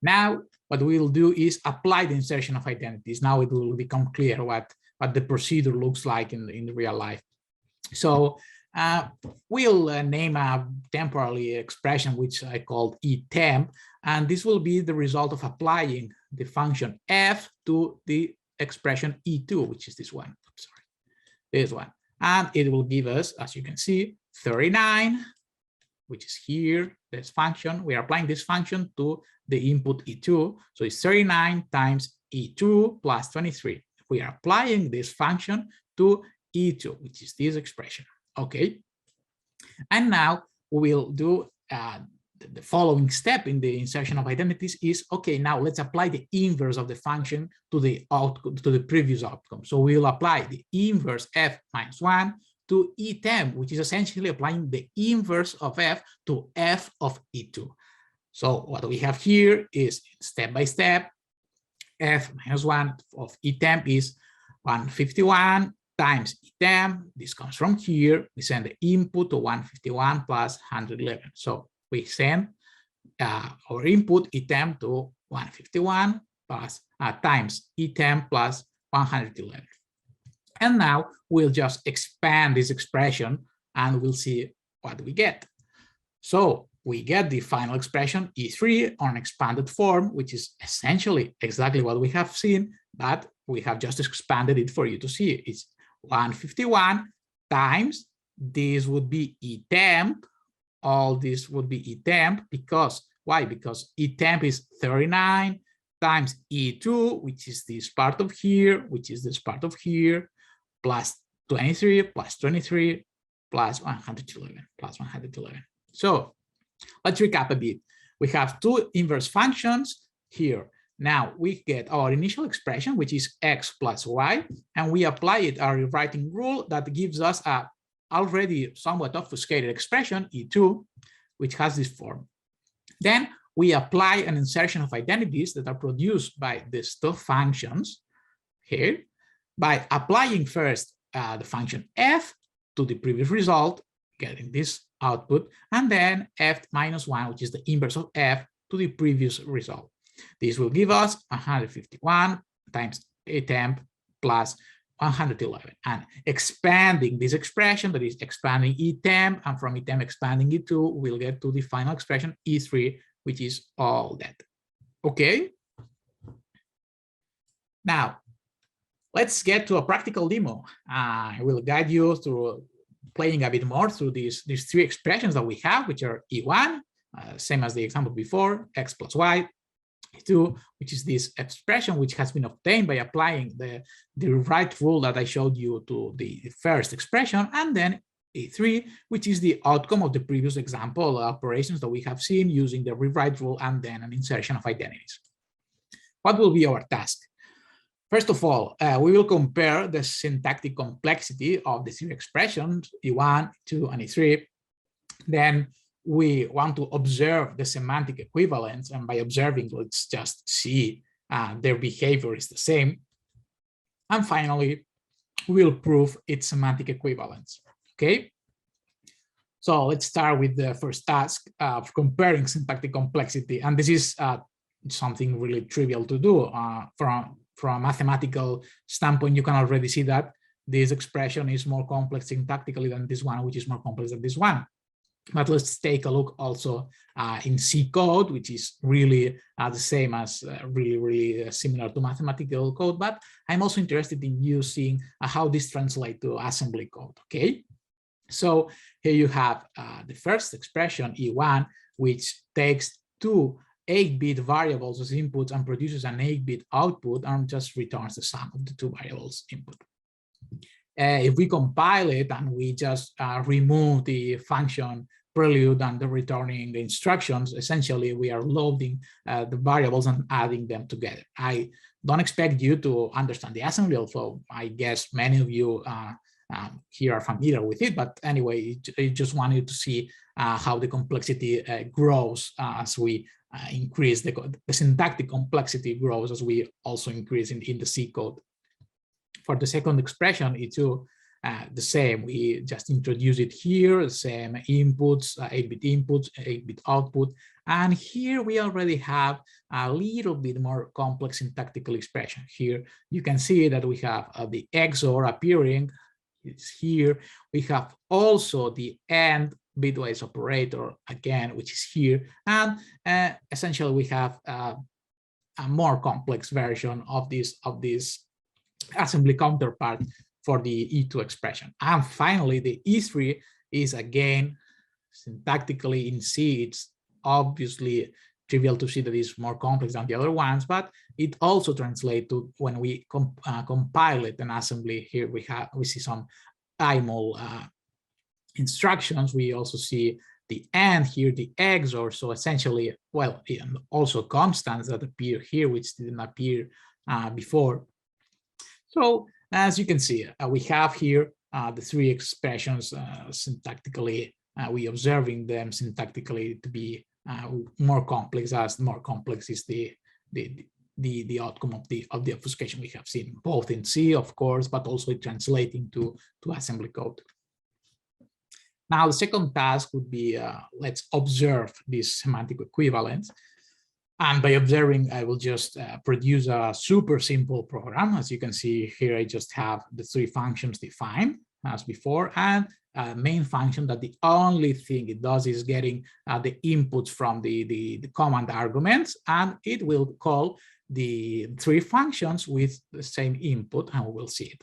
Now, what we'll do is apply the insertion of identities. Now it will become clear what the procedure looks like in real life. So we'll name a temporary expression, which I called etemp, and this will be the result of applying the function f to the expression E2, which is this one. Sorry, this one. And it will give us, as you can see, 39, which is here, this function. We are applying this function to the input E2. So it's 39 times E2 plus 23. We are applying this function to E2, which is this expression. Okay. And now we will do the following step in the insertion of identities is, okay, now let's apply the inverse of the function to the outcome, to the previous outcome. So we will apply the inverse f minus 1 to etemp, which is essentially applying the inverse of f to f of E2. So what we have here is step by step, f minus 1 of etemp is 151 times etemp. This comes from here. We send the input to 151 plus 111. So we send our input etemp to 151 plus times etemp plus 111. And now we'll just expand this expression and we'll see what we get. So we get the final expression E3 on expanded form, which is essentially exactly what we have seen, but we have just expanded it for you to see. It's 151 times this would be etemp. All this would be etemp because why? Because etemp is 39 times E2, which is this part of here, which is this part of here, plus 23 plus 23 plus 111 plus 111. So let's recap a bit. We have two inverse functions here. Now we get our initial expression, which is x plus y, and we apply it our rewriting rule that gives us a already somewhat obfuscated expression, E2, which has this form. Then we apply an insertion of identities that are produced by these two functions here by applying first the function f to the previous result, getting this output, and then f minus 1, which is the inverse of f, to the previous result. This will give us 151 times etemp plus 111. And expanding this expression, that is expanding etemp, and from etemp expanding E2, we'll get to the final expression E3, which is all that. Okay? Now, let's get to a practical demo. I will guide you through playing a bit more through these three expressions that we have, which are E1, same as the example before, x plus y, E2, which is this expression which has been obtained by applying the rewrite rule that I showed you to the first expression, and then E3, which is the outcome of the previous example operations that we have seen using the rewrite rule and then an insertion of identities. What will be our task? First of all, we will compare the syntactic complexity of the three expressions, E1, E2, and E3. Then we want to observe the semantic equivalents, and by observing, let's just see their behavior is the same. And finally, we'll prove its semantic equivalence. Okay. So let's start with the first task of comparing syntactic complexity, and this is something really trivial to do from a mathematical standpoint. You can already see that this expression is more complex syntactically than this one, which is more complex than this one. But let's take a look also in C code, which is really the same as really similar to mathematical code. But I'm also interested in using how this translates to assembly code. Okay, so here you have the first expression, E1, which takes two 8-bit variables as inputs and produces an 8-bit output and just returns the sum of the two variables input. If we compile it and we just remove the function prelude and the returning the instructions, essentially we are loading the variables and adding them together. I don't expect you to understand the assembly, although I guess many of you here are familiar with it, but anyway, I just wanted to see how the complexity grows as we increase the syntactic complexity grows as we also increase in the C code. For the second expression, E2, the same. We just introduce it here, the same inputs, 8-bit inputs, 8-bit output. And here we already have a little bit more complex syntactical expression. Here you can see that we have the XOR appearing. It's here. We have also the AND bitwise operator again, which is here. And essentially we have a more complex version of this assembly counterpart for the E2 expression. And finally, the E3 is again syntactically in C. It's obviously trivial to see that it's more complex than the other ones, but it also translates to when we compile it in assembly. Here we see some IML instructions. We also see the AND here, the XOR. So essentially, well, and also constants that appear here, which didn't appear before. So as you can see, we have here the three expressions syntactically. We observing them syntactically to be more complex, as more complex is the outcome of the obfuscation we have seen, both in C, of course, but also translating to assembly code. Now, the second task would be let's observe this semantic equivalence. And by observing, I will just produce a super simple program. As you can see here, I just have the 3 functions defined as before, and a main function that the only thing it does is getting the inputs from the command arguments, and it will call the 3 functions with the same input, and we will see it.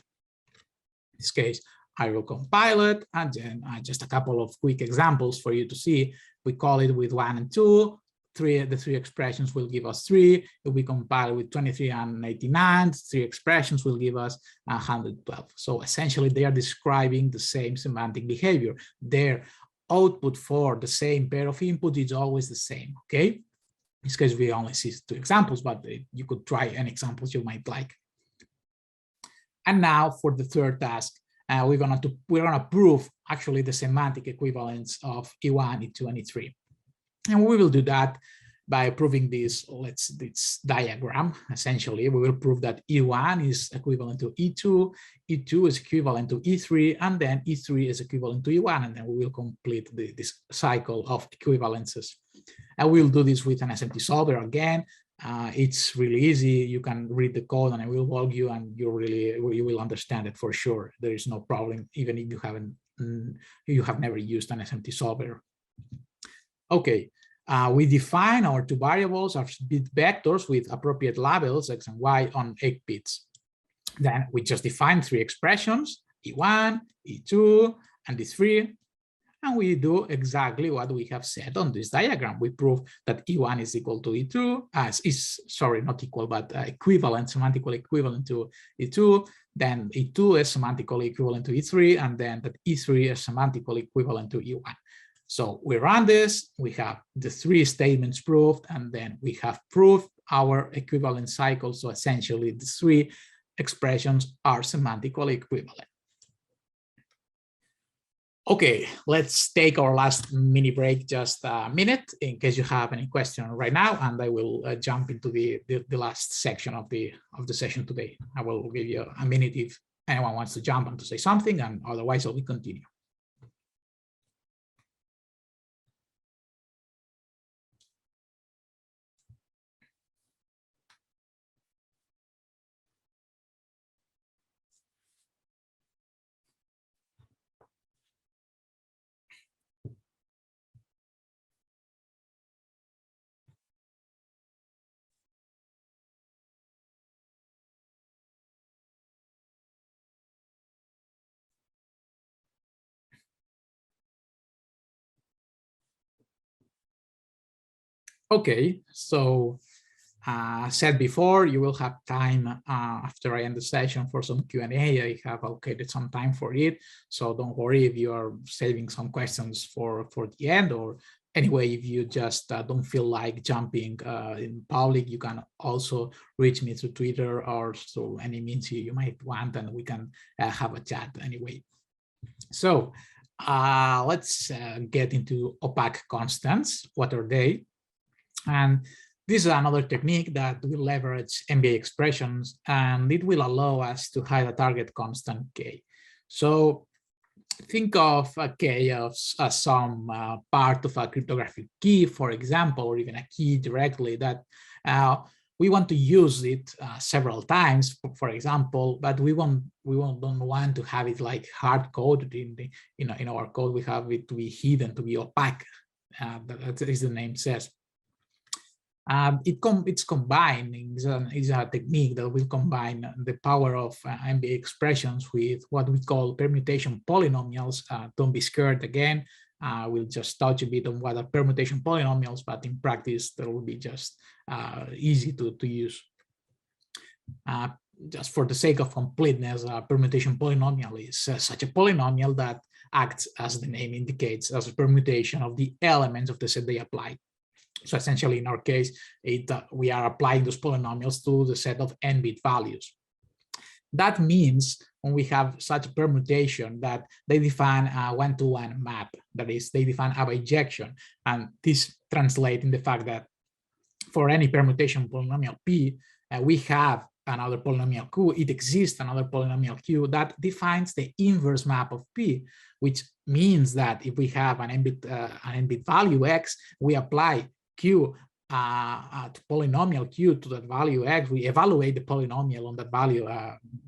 In this case, I will compile it, and then just a couple of quick examples for you to see. We call it with 1 and 2. The 3 expressions will give us 3. If we compile with 23 and 89, 3 expressions will give us 112. So essentially, they are describing the same semantic behavior. Their output for the same pair of input is always the same. Okay. In this case, we only see 2 examples, but you could try any examples you might like. And now for the third task, we're gonna prove actually the semantic equivalence of E1, E2, and E3. And we will do that by proving this diagram. Essentially, we will prove that E1 is equivalent to E2, E2 is equivalent to E3, and then E3 is equivalent to E1, and then we will complete this cycle of equivalences. And we'll do this with an SMT solver again. It's really easy. You can read the code, and I will walk you, and you will understand it for sure. There is no problem, even if you have never used an SMT solver. Okay, we define our 2 variables as bit vectors with appropriate labels x and y on 8 bits. Then we just define 3 expressions, E1, E2, and E3, and we do exactly what we have said on this diagram. We prove that E1 is equal to E2, sorry, not equal, but equivalent, semantically equivalent to E2. Then E2 is semantically equivalent to E3, and then that E3 is semantically equivalent to E1. So we run this, we have the 3 statements proved, and then we have proved our equivalent cycle. So essentially, the 3 expressions are semantically equivalent. Okay, let's take our last mini break, just a minute, in case you have any question right now, and I will jump into the last section of the session today. I will give you a minute if anyone wants to jump and to say something, and otherwise I will continue. Okay, so said before, you will have time after I end the session for some Q&A. I have allocated some time for it, so don't worry if you are saving some questions for the end, or anyway, if you just don't feel like jumping in public, you can also reach me through Twitter or through any means you might want, and we can have a chat anyway. So let's get into opaque constants. What are they? And this is another technique that will leverage MBA expressions, and it will allow us to hide a target constant k. So think of a k as some part of a cryptographic key, for example, or even a key directly that we want to use it several times, for example, but we don't want to have it like hard coded in our code. We have it to be hidden, to be opaque. That is the name says. It's combining, is a technique that will combine the power of MBA expressions with what we call permutation polynomials. Don't be scared again. We'll just touch a bit on what are permutation polynomials, but in practice, they will be just easy to use. Just for the sake of completeness, a permutation polynomial is such a polynomial that acts, as the name indicates, as a permutation of the elements of the set they apply. So essentially, in our case, we are applying those polynomials to the set of n-bit values. That means when we have such a permutation that they define a one-to-one map, that is, they define a bijection, and this translates in the fact that for any permutation polynomial p, we have another polynomial q, it exists another polynomial q that defines the inverse map of p, which means that if we have an n-bit value x, we apply q to polynomial q to that value x, we evaluate the polynomial on that value.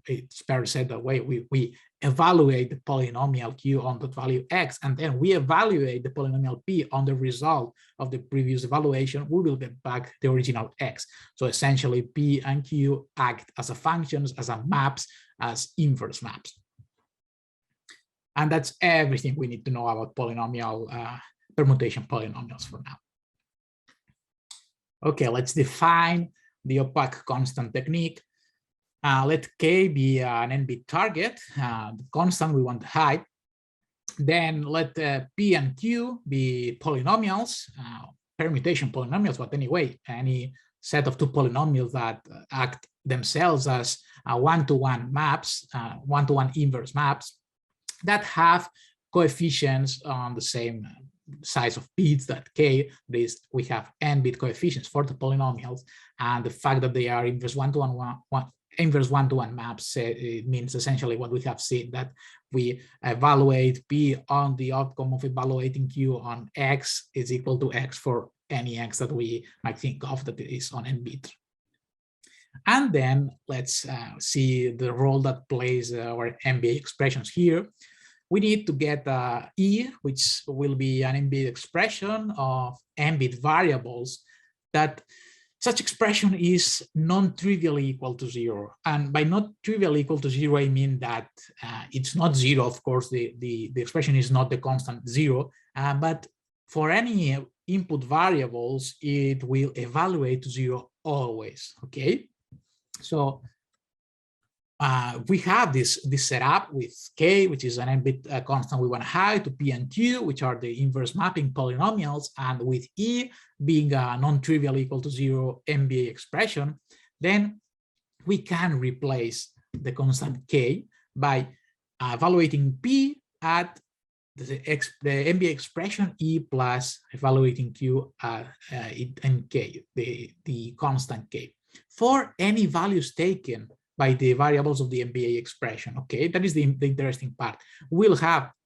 It's better said that way. We evaluate the polynomial q on that value x, and then we evaluate the polynomial p on the result of the previous evaluation. We will get back the original x. So essentially, p and q act as a functions, as a maps, as inverse maps. And that's everything we need to know about polynomial permutation polynomials for now. Okay, let's define the opaque constant technique. Let k be an n-bit target, the constant we want to hide. Then let p and q be polynomials, permutation polynomials, but anyway, any set of two polynomials that act themselves as one-to-one maps, one-to-one inverse maps that have coefficients on the same size of bits that k. We have n-bit coefficients for the polynomials, and the fact that they are inverse one-to-one maps, it means essentially what we have seen, that we evaluate p on the outcome of evaluating q on x is equal to x for any x that we might think of that is on n-bit. And then let's see the role that plays our MBA expressions here. We need to get E, which will be an n-bit expression of n-bit variables, that such expression is non-trivially equal to 0. And by not trivially equal to 0, I mean that it's not 0. Of course, the expression is not the constant 0, but for any input variables, it will evaluate to 0 always, okay? So we have this setup with k, which is an n-bit constant we want to hide, to p and q, which are the inverse mapping polynomials, and with e being a non-trivial equal to 0 MBA expression, then we can replace the constant k by evaluating p at the MBA expression e plus evaluating q and k, the constant k, for any values taken by the variables of the MBA expression. Okay, that is the interesting part.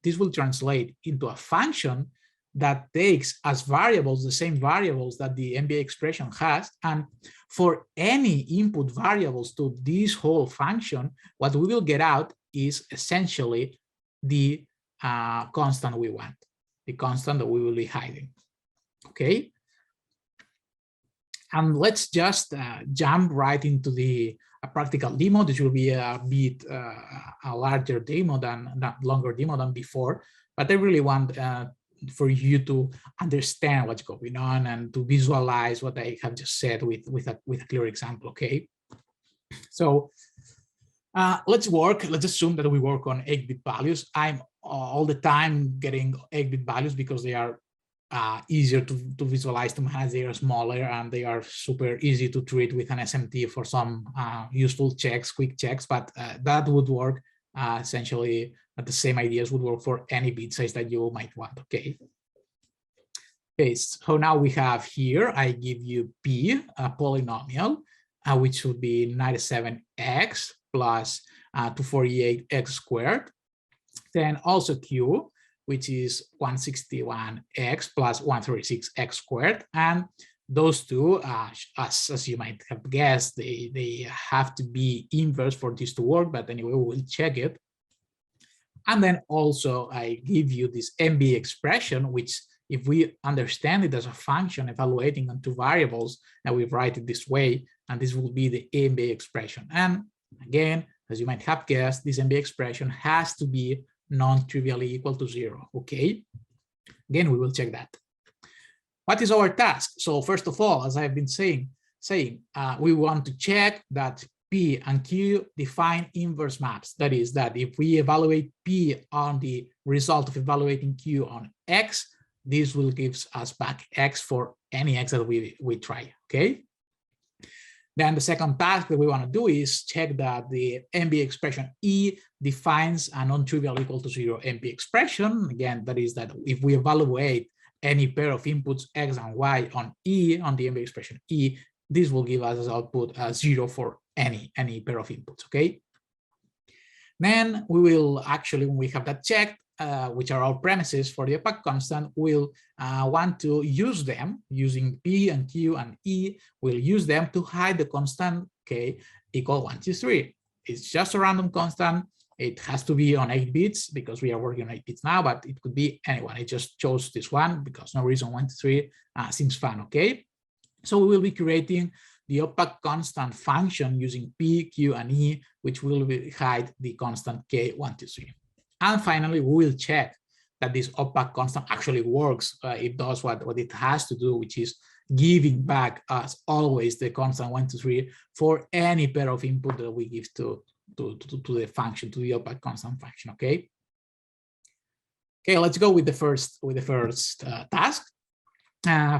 This will translate into a function that takes as variables the same variables that the MBA expression has, and for any input variables to this whole function, what we will get out is essentially the constant we want, the constant that we will be hiding. Okay, and let's just jump right into a practical demo. This will be a bit a larger demo longer demo than before, but I really want for you to understand what's going on and to visualize what I have just said with a clear example. Okay, so let's assume that we work on 8-bit values. I'm all the time getting 8-bit values because they are easier to visualize, to manage. They are smaller and they are super easy to treat with an SMT for some useful checks, quick checks, but that would work essentially. The same ideas would work for any bit size that you might want. Okay, so now we have here, I give you p, a polynomial, which would be 97x plus 248x squared, then also q, which is 161x plus 136x squared. And those two, as you might have guessed, they have to be inverse for this to work, but anyway, we will check it. And then also I give you this MBA expression, which if we understand it as a function evaluating on two variables, now we write it this way, and this will be the MBA expression. And again, as you might have guessed, this MBA expression has to be non-trivially equal to 0. Okay, again, we will check that. What is our task? So first of all, as I've been saying, we want to check that p and q define inverse maps. That is, that if we evaluate p on the result of evaluating q on x, this will give us back x for any x that we try. Okay. Then the second task that we want to do is check that the MBA expression E defines a non-trivial equal to 0 MBA expression. Again, that is that if we evaluate any pair of inputs x and y on E, on the MBA expression E, this will give us as output 0 for any pair of inputs. Okay. Then we will actually, when we have that checked, which are our premises for the opaque constant, will want to use them using P and Q and E. We'll use them to hide the constant K equal 1, 2, 3. It's just a random constant. It has to be on 8 bits because we are working on 8 bits now, but it could be anyone. I just chose this one because no reason 1, 2, 3 seems fun, okay? So we will be creating the opaque constant function using P, Q, and E, which will hide the constant K, 1, 2, 3. And finally, we will check that this opaque constant actually works. It does what it has to do, which is giving back as always the constant 1, 2, 3 for any pair of input that we give to the function, to the opaque constant function. Okay. Okay, let's go with the first task.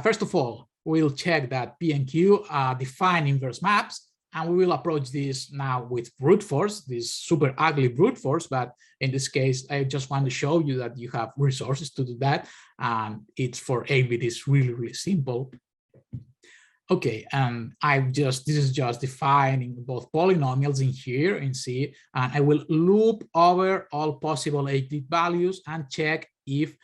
First of all, we'll check that P and Q define inverse maps, and we will approach this now with brute force, this super ugly brute force. But in this case, I just want to show you that you have resources to do that. It's for 8-bit, it's really, really simple. Okay, and this is just defining both polynomials in here in C, and I will loop over all possible 8-bit values and check if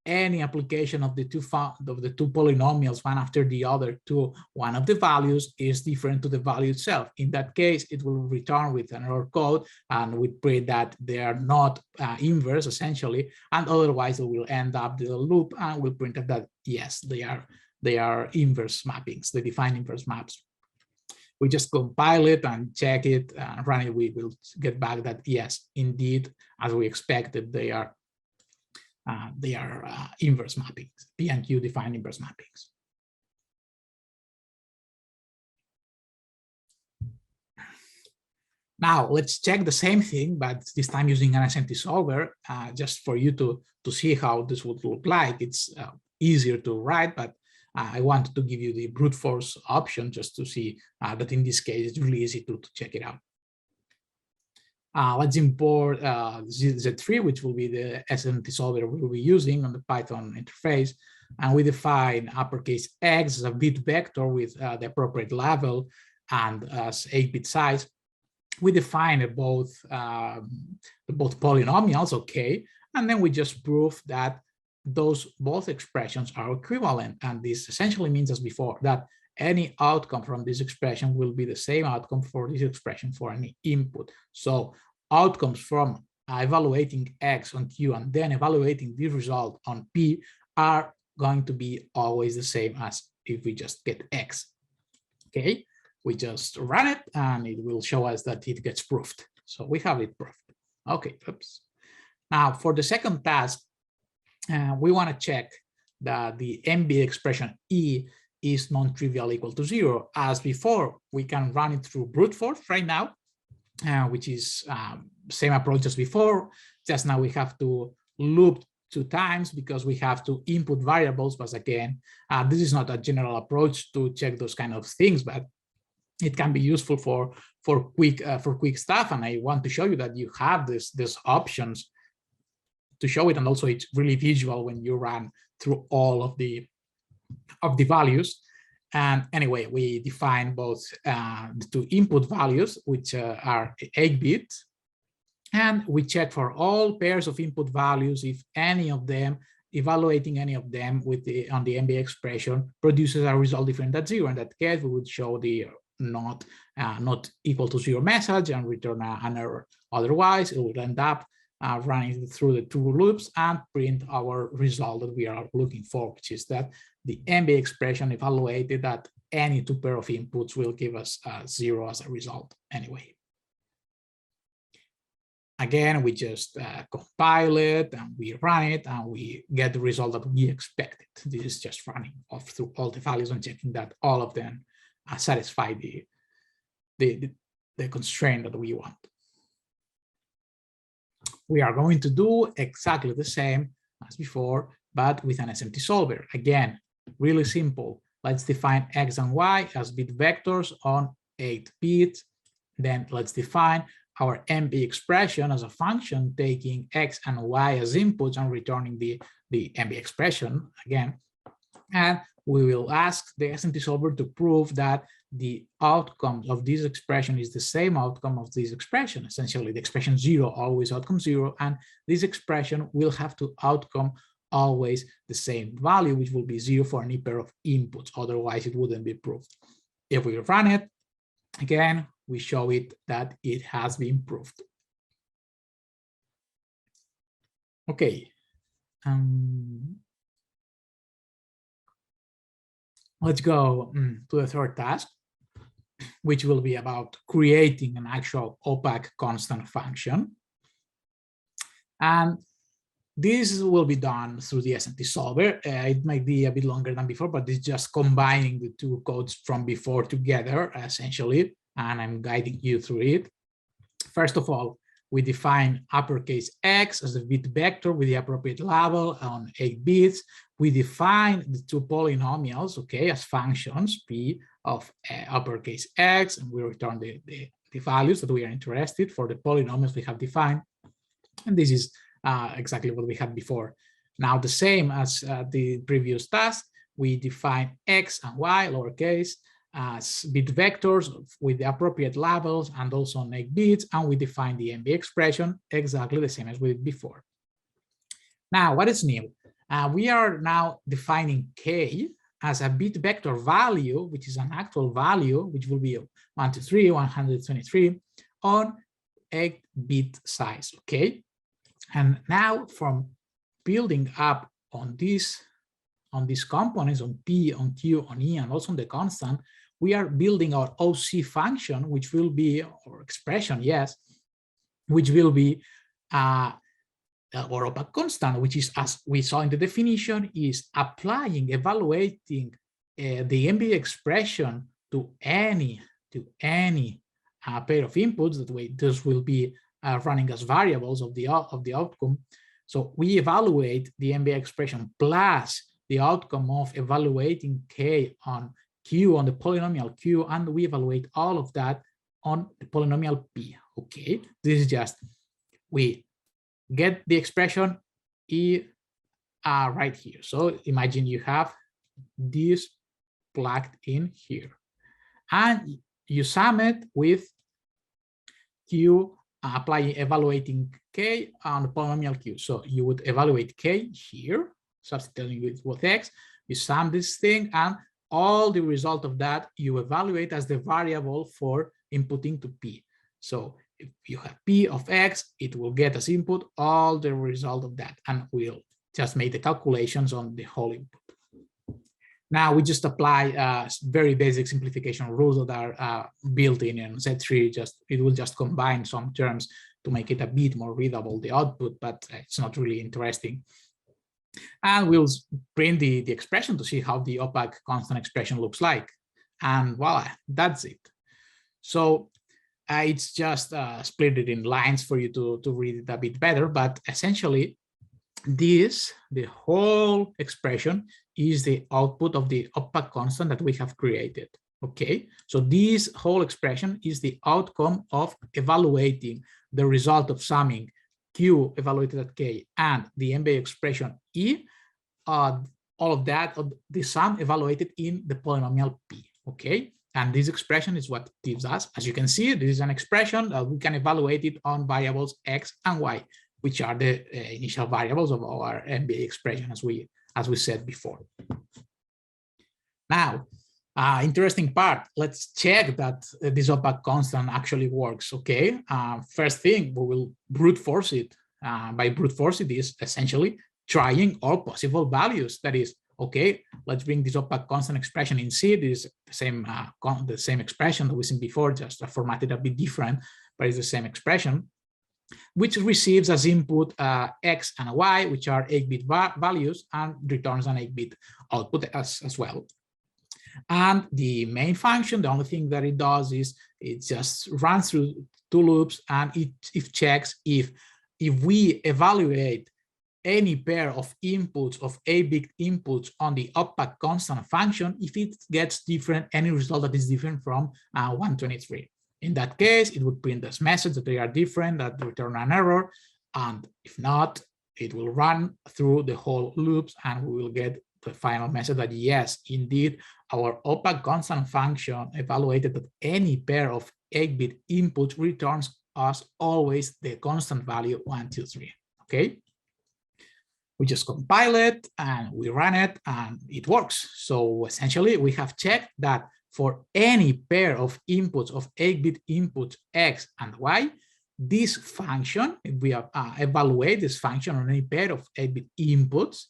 any application of the two polynomials, one after the other, to one of the values is different to the value itself. In that case, it will return with an error code, and we print that they are not inverse essentially, and otherwise it will end up the loop and will print that yes, they are inverse mappings. They define inverse maps. We just compile it and check it and run it. We will get back that yes, indeed, as we expected, they are inverse mappings. P and Q define inverse mappings. Now let's check the same thing, but this time using an SMT solver, just for you to see how this would look like. It's easier to write, but I wanted to give you the brute force option just to see that in this case, it's really easy to check it out. Let's import Z3, which will be the SMT solver we'll be using on the Python interface. And we define uppercase X as a bit vector with the appropriate level and as 8-bit size. We define both polynomials, okay, and then we just prove that both expressions are equivalent. And this essentially means, as before, that any outcome from this expression will be the same outcome for this expression for any input. So outcomes from evaluating X on Q and then evaluating the result on P are going to be always the same as if we just get X. Okay, we just run it and it will show us that it gets proved. So we have it proved. Okay, oops. Now for the second task, we want to check that the MB expression E is non-trivial equal to 0. As before, we can run it through brute force right now, which is same approach as before. Just now we have to loop 2 times because we have to input variables. But again, this is not a general approach to check those kind of things, but it can be useful for quick stuff. And I want to show you that you have these options to show it, and also it's really visual when you run through all of the values. And anyway, we define both the 2 input values, which are 8-bit, and we check for all pairs of input values if any of them, evaluating any of them on the MB expression produces a result different than 0. In that case, we would show the not equal to 0 message and return an error. Otherwise, it would end up running through the 2 loops and print our result that we are looking for, which is that the MB expression evaluated that any 2 pair of inputs will give us 0 as a result anyway. Again, we just compile it and we run it and we get the result that we expected. This is just running off through all the values and checking that all of them satisfy the constraint that we want. We are going to do exactly the same as before, but with an SMT solver. Again, really simple. Let's define X and Y as bit vectors on 8 bits. Then let's define our MB expression as a function taking X and Y as inputs and returning the MB expression again. And we will ask the SMT solver to prove that the outcome of this expression is the same outcome of this expression. Essentially, the expression 0 always outcome 0, and this expression will have to outcome always the same value, which will be 0 for any pair of inputs. Otherwise, it wouldn't be proved. If we run it, again, we show it that it has been proved. Okay. Let's go to the third task, which will be about creating an actual opaque constant function. And this will be done through the SMT solver. It might be a bit longer than before, but it's just combining the two codes from before together, essentially, and I'm guiding you through it. First of all, we define uppercase X as a bit vector with the appropriate label on 8 bits. We define the two polynomials, okay, as functions, P of uppercase X, and we return the values that we are interested for the polynomials we have defined. And this is exactly what we had before. Now, the same as the previous task, we define X and Y, lowercase, as bit vectors with the appropriate labels and also on 8 bits, and we define the MB expression exactly the same as we did before. Now, what is new? We are now defining K as a bit vector value, which is an actual value, which will be 123, 123 on 8-bit size, okay? And now from building up on these components, on P, on Q, on E, and also on the constant, we are building our OC function, which will be, or expression, yes, which will be our opaque constant, which is, as we saw in the definition, is applying, evaluating the MB expression to any pair of inputs. That way, this will be running as variables of the outcome. So we evaluate the MB expression plus the outcome of evaluating K on Q, on the polynomial Q, and we evaluate all of that on the polynomial P. Okay, this is just, we get the expression E right here. So imagine you have this plugged in here, and you sum it with Q, evaluating K on the polynomial Q. So you would evaluate K here, substituting with X, you sum this thing, and all the result of that you evaluate as the variable for inputting to P. So if you have P of X, it will get as input all the result of that, and we'll just make the calculations on the whole input. Now we just apply very basic simplification rules that are built in Z3. It will just combine some terms to make it a bit more readable, the output, but it's not really interesting. And we'll print the expression to see how the opaque constant expression looks like. And voila, that's it. So it's just split it in lines for you to read it a bit better. But essentially, the whole expression is the output of the opaque constant that we have created. Okay, so this whole expression is the outcome of evaluating the result of summing Q evaluated at K and the MB expression E, all of that, the sum evaluated in the polynomial P, okay? And this expression is what gives us, as you can see, this is an expression that we can evaluate it on variables X and Y, which are the initial variables of our MB expression, as we said before. Now, interesting part, let's check that this opaque constant actually works, okay? First thing, we will brute force it. By brute force it is essentially trying all possible values. That is, okay, let's bring this opaque constant expression in C. This is the same expression that we seen before, just formatted a bit different, but it's the same expression, which receives as input X and Y, which are 8-bit values, and returns an 8-bit output as well. And the main function, the only thing that it does is it just runs through two loops, and it checks if we evaluate any pair of inputs, of 8-bit inputs on the opaque constant function, if it gets different, any result that is different from 123. In that case, it would print this message that they are different, that return an error. And if not, it will run through the whole loops, and we will get the final message that yes, indeed, our opaque constant function evaluated that any pair of 8-bit inputs returns us always the constant value 1, 2, 3. Okay. We just compile it and we run it and it works. So essentially, we have checked that for any pair of inputs of 8-bit inputs X and Y, this function, if we evaluate this function on any pair of 8-bit inputs,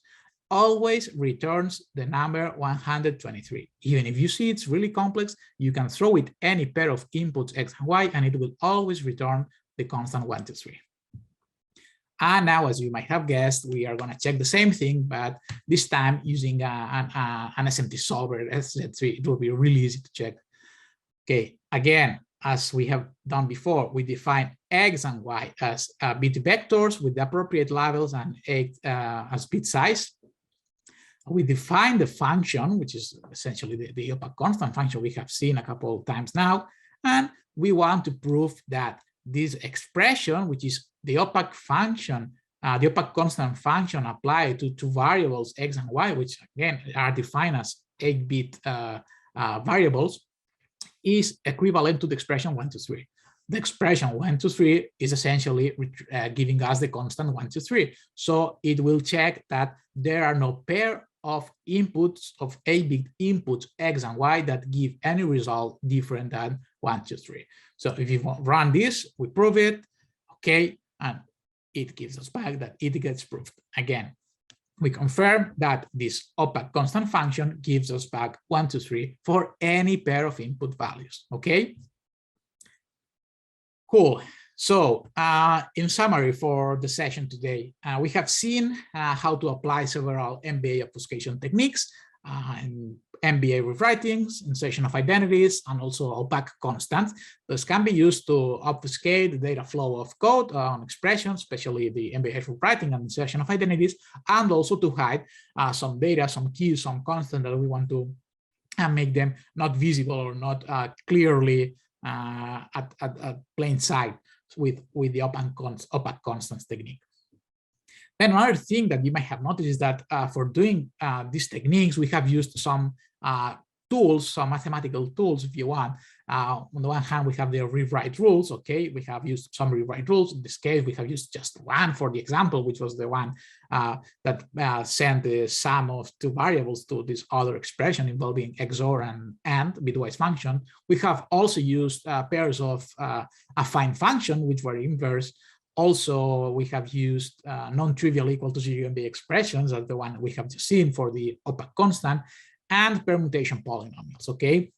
always returns the number 123. Even if you see it's really complex, you can throw it any pair of inputs X and Y, and it will always return the constant 1, 2, 3. And now, as you might have guessed, we are going to check the same thing, but this time using an SMT solver. It will be really easy to check. Okay, again, as we have done before, we define X and Y as bit vectors with the appropriate labels and as bit size. We define the function, which is essentially the opaque constant function we have seen a couple of times now, and we want to prove that this expression, which is the opaque function, the opaque constant function applied to two variables X and Y, which again are defined as 8-bit variables, is equivalent to the expression 1, 2, 3. The expression 1, 2, 3 is essentially giving us the constant 1, 2, 3. So it will check that there are no pair of inputs of 8-bit inputs X and Y that give any result different than 1, 2, 3. So if you run this, we prove it, okay, and it gives us back that it gets proved. Again, we confirm that this opaque constant function gives us back 1, 2, 3 for any pair of input values, okay? Cool. So in summary for the session today, we have seen how to apply several MBA obfuscation techniques and MBA rewritings, insertion of identities, and also opaque constants. Those can be used to obfuscate the data flow of code on expressions, especially the MBA rewriting and insertion of identities, and also to hide some data, some keys, some constants that we want to make them not visible or not clearly at plain sight with the opaque constants technique. Then another thing that you might have noticed is that for doing these techniques, we have used some tools, some mathematical tools, if you want. On the one hand, we have the rewrite rules. Okay, we have used some rewrite rules. In this case, we have used just one for the example, which was the one that sent the sum of two variables to this other expression involving XOR and bitwise function. We have also used pairs of affine function, which were inverse. Also, we have used non-trivial equal to 0 MBA expressions, as the one we have just seen for the opaque constant, and permutation polynomials, okay?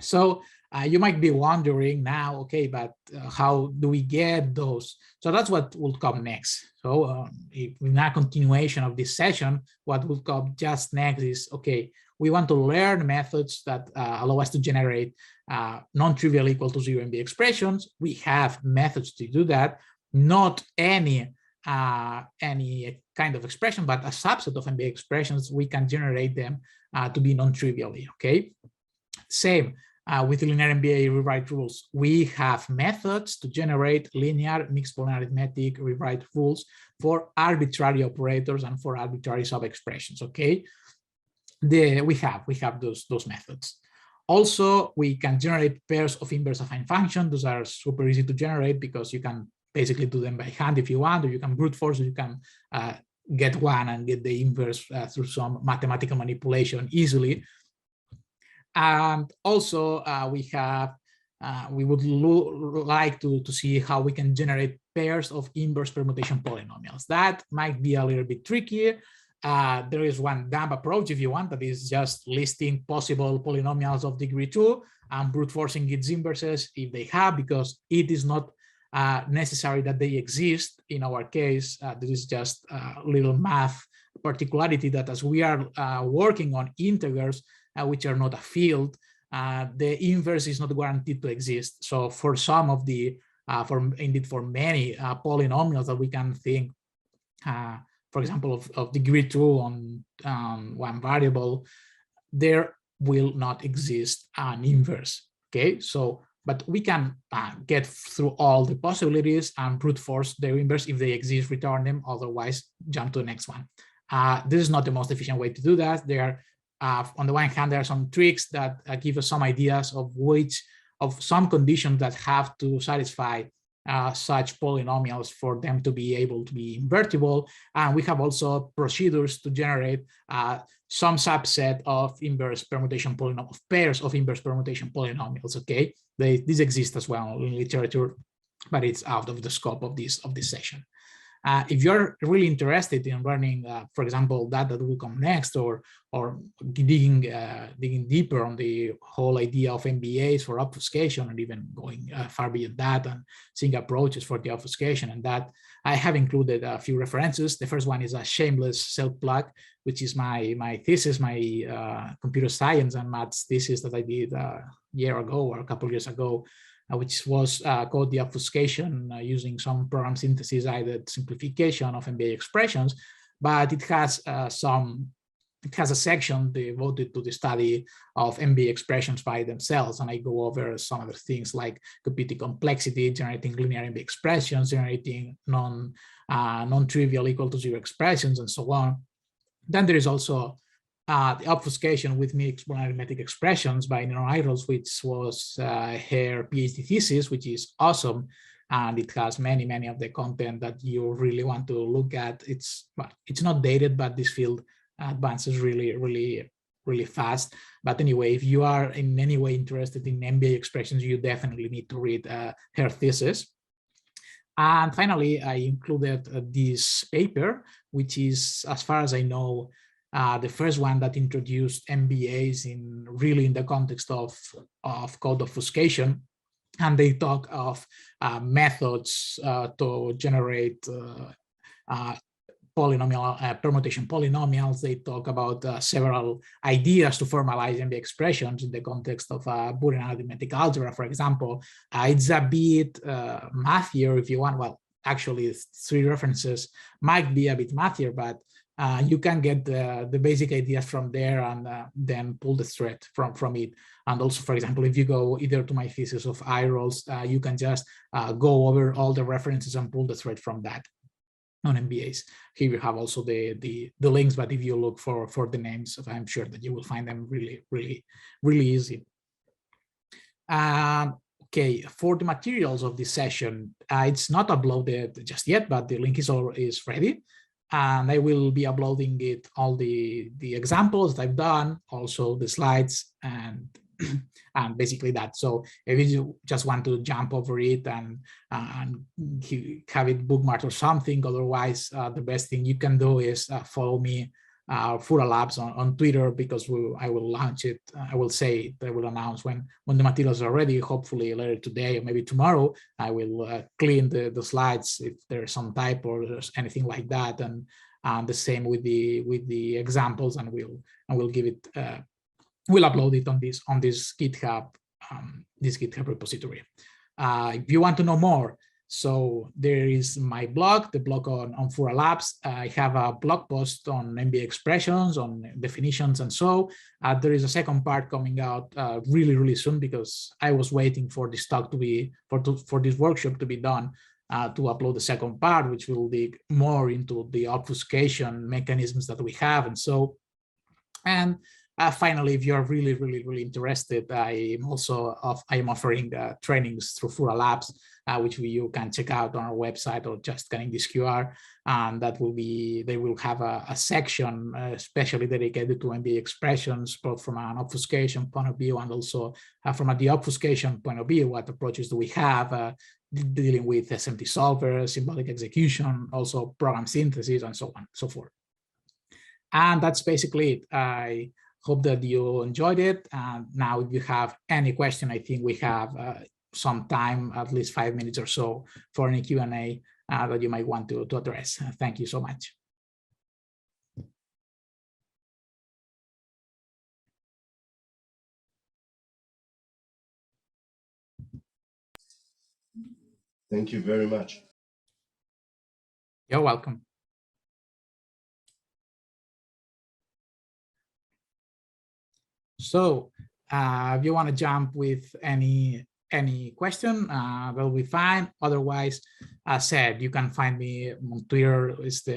So you might be wondering now, okay, but how do we get those? So that's what will come next. So in a continuation of this session, what will come just next is, okay, we want to learn methods that allow us to generate non-trivial equal to 0 MBA expressions. We have methods to do that. Not any kind of expression, but a subset of MBA expressions, we can generate them to be non-trivially, okay? Same with linear MBA rewrite rules. We have methods to generate linear mixed Boolean-Arithmetic rewrite rules for arbitrary operators and for arbitrary sub-expressions, okay? We have those methods. Also, we can generate pairs of inverse affine functions. Those are super easy to generate because you can basically do them by hand if you want, or you can brute force, or you can get one and get the inverse through some mathematical manipulation easily. And also we would like to see how we can generate pairs of inverse permutation polynomials. That might be a little bit tricky. There is one dumb approach, if you want, that is just listing possible polynomials of degree 2 and brute forcing its inverses if they have, because it is not necessary that they exist. In our case, this is just a little math particularity that as we are working on integers, which are not a field, the inverse is not guaranteed to exist. So for some of the, indeed for many polynomials that we can think, for example, of degree 2 on one variable, there will not exist an inverse, okay? So but we can get through all the possibilities and brute force their inverse. If they exist, return them. Otherwise, jump to the next one. This is not the most efficient way to do that. There are, on the one hand, there are some tricks that give us some ideas of some conditions that have to satisfy such polynomials for them to be able to be invertible. And we have also procedures to generate some subset of inverse permutation polynomial pairs of inverse permutation polynomials. Okay, these exist as well in literature, but it's out of the scope of this session. If you're really interested in learning, for example, that will come next, or digging deeper on the whole idea of MBAs for obfuscation, and even going far beyond that and seeing approaches for the obfuscation, and that I have included a few references. The first one is a shameless self-plug, which is my thesis, my computer science and maths thesis that I did a year ago or a couple of years ago, which was called the obfuscation using some program synthesis aided simplification of MBA expressions, but it has a section devoted to the study of MBA expressions by themselves, and I go over some other things like computing complexity, generating linear MBA expressions, generating non-trivial equal to zero expressions, and so on. Then there is also the obfuscation with mixed Boolean-Arithmetic expressions by Nino Idols, which was her PhD thesis, which is awesome, and it has many of the content that you really want to look at. It's not dated, but this field advances really fast. But anyway, if you are in any way interested in MBA expressions, you definitely need to read her thesis. And finally, I included this paper, which is, as far as I know, the first one that introduced MBAs in the context of code obfuscation. And they talk of methods to generate permutation polynomials. They talk about several ideas to formalize MBA expressions in the context of Boolean arithmetic algebra, for example. It's a bit mathier if you want. Well, actually, 3 references might be a bit mathier, but you can get the basic ideas from there and then pull the thread from it. And also, for example, if you go either to my thesis of iRolls, you can just go over all the references and pull the thread from that on MBAs. Here you have also the links, but if you look for the names, I'm sure that you will find them really easy. Okay, for the materials of this session, it's not uploaded just yet, but the link is ready. And I will be uploading it, all the examples that I've done, also the slides, and basically that. So if you just want to jump over it and have it bookmarked or something, otherwise the best thing you can do is follow me, Fura Labs on Twitter, because I will launch it. I will announce when the materials are ready, hopefully later today or maybe tomorrow. I will clean the slides if there's some typo or there's anything like that, and the same with the examples, and we'll give it. We'll upload it on this GitHub repository. If you want to know more, so there is my blog, the blog on Fura Labs. I have a blog post on MBA expressions, on definitions, and so there is a second part coming out really soon, because I was waiting for this talk to be for this workshop to be done to upload the second part, which will dig more into the obfuscation mechanisms that we have, and so. And finally, if you're really interested, I am offering trainings through Fura Labs, which you can check out on our website or just scanning this QR. And that will be, they will have a section especially dedicated to MBA expressions, both from an obfuscation point of view and also from a deobfuscation point of view. What approaches do we have dealing with SMT solvers, symbolic execution, also program synthesis, and so on and so forth. And that's basically it. I hope that you enjoyed it. And now if you have any question, I think we have some time, at least 5 minutes or so, for any Q&A that you might want to address. Thank you so much. Thank you very much. You're welcome. So if you want to jump with any any question, that will be fine. Otherwise, as said, you can find me on Twitter. Is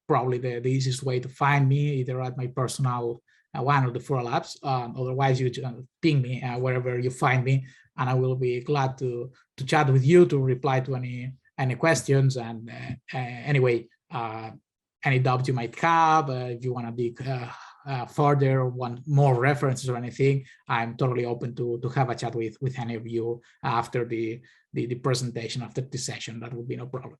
probably the easiest way to find me, either at my personal one or the Fora Labs. Otherwise, you ping me wherever you find me, and I will be glad to chat with you, to reply to any questions. And anyway, any doubts you might have, if you want to dig further or want more references or anything, I'm totally open to have a chat with any of you after the presentation, after this session. That would be no problem.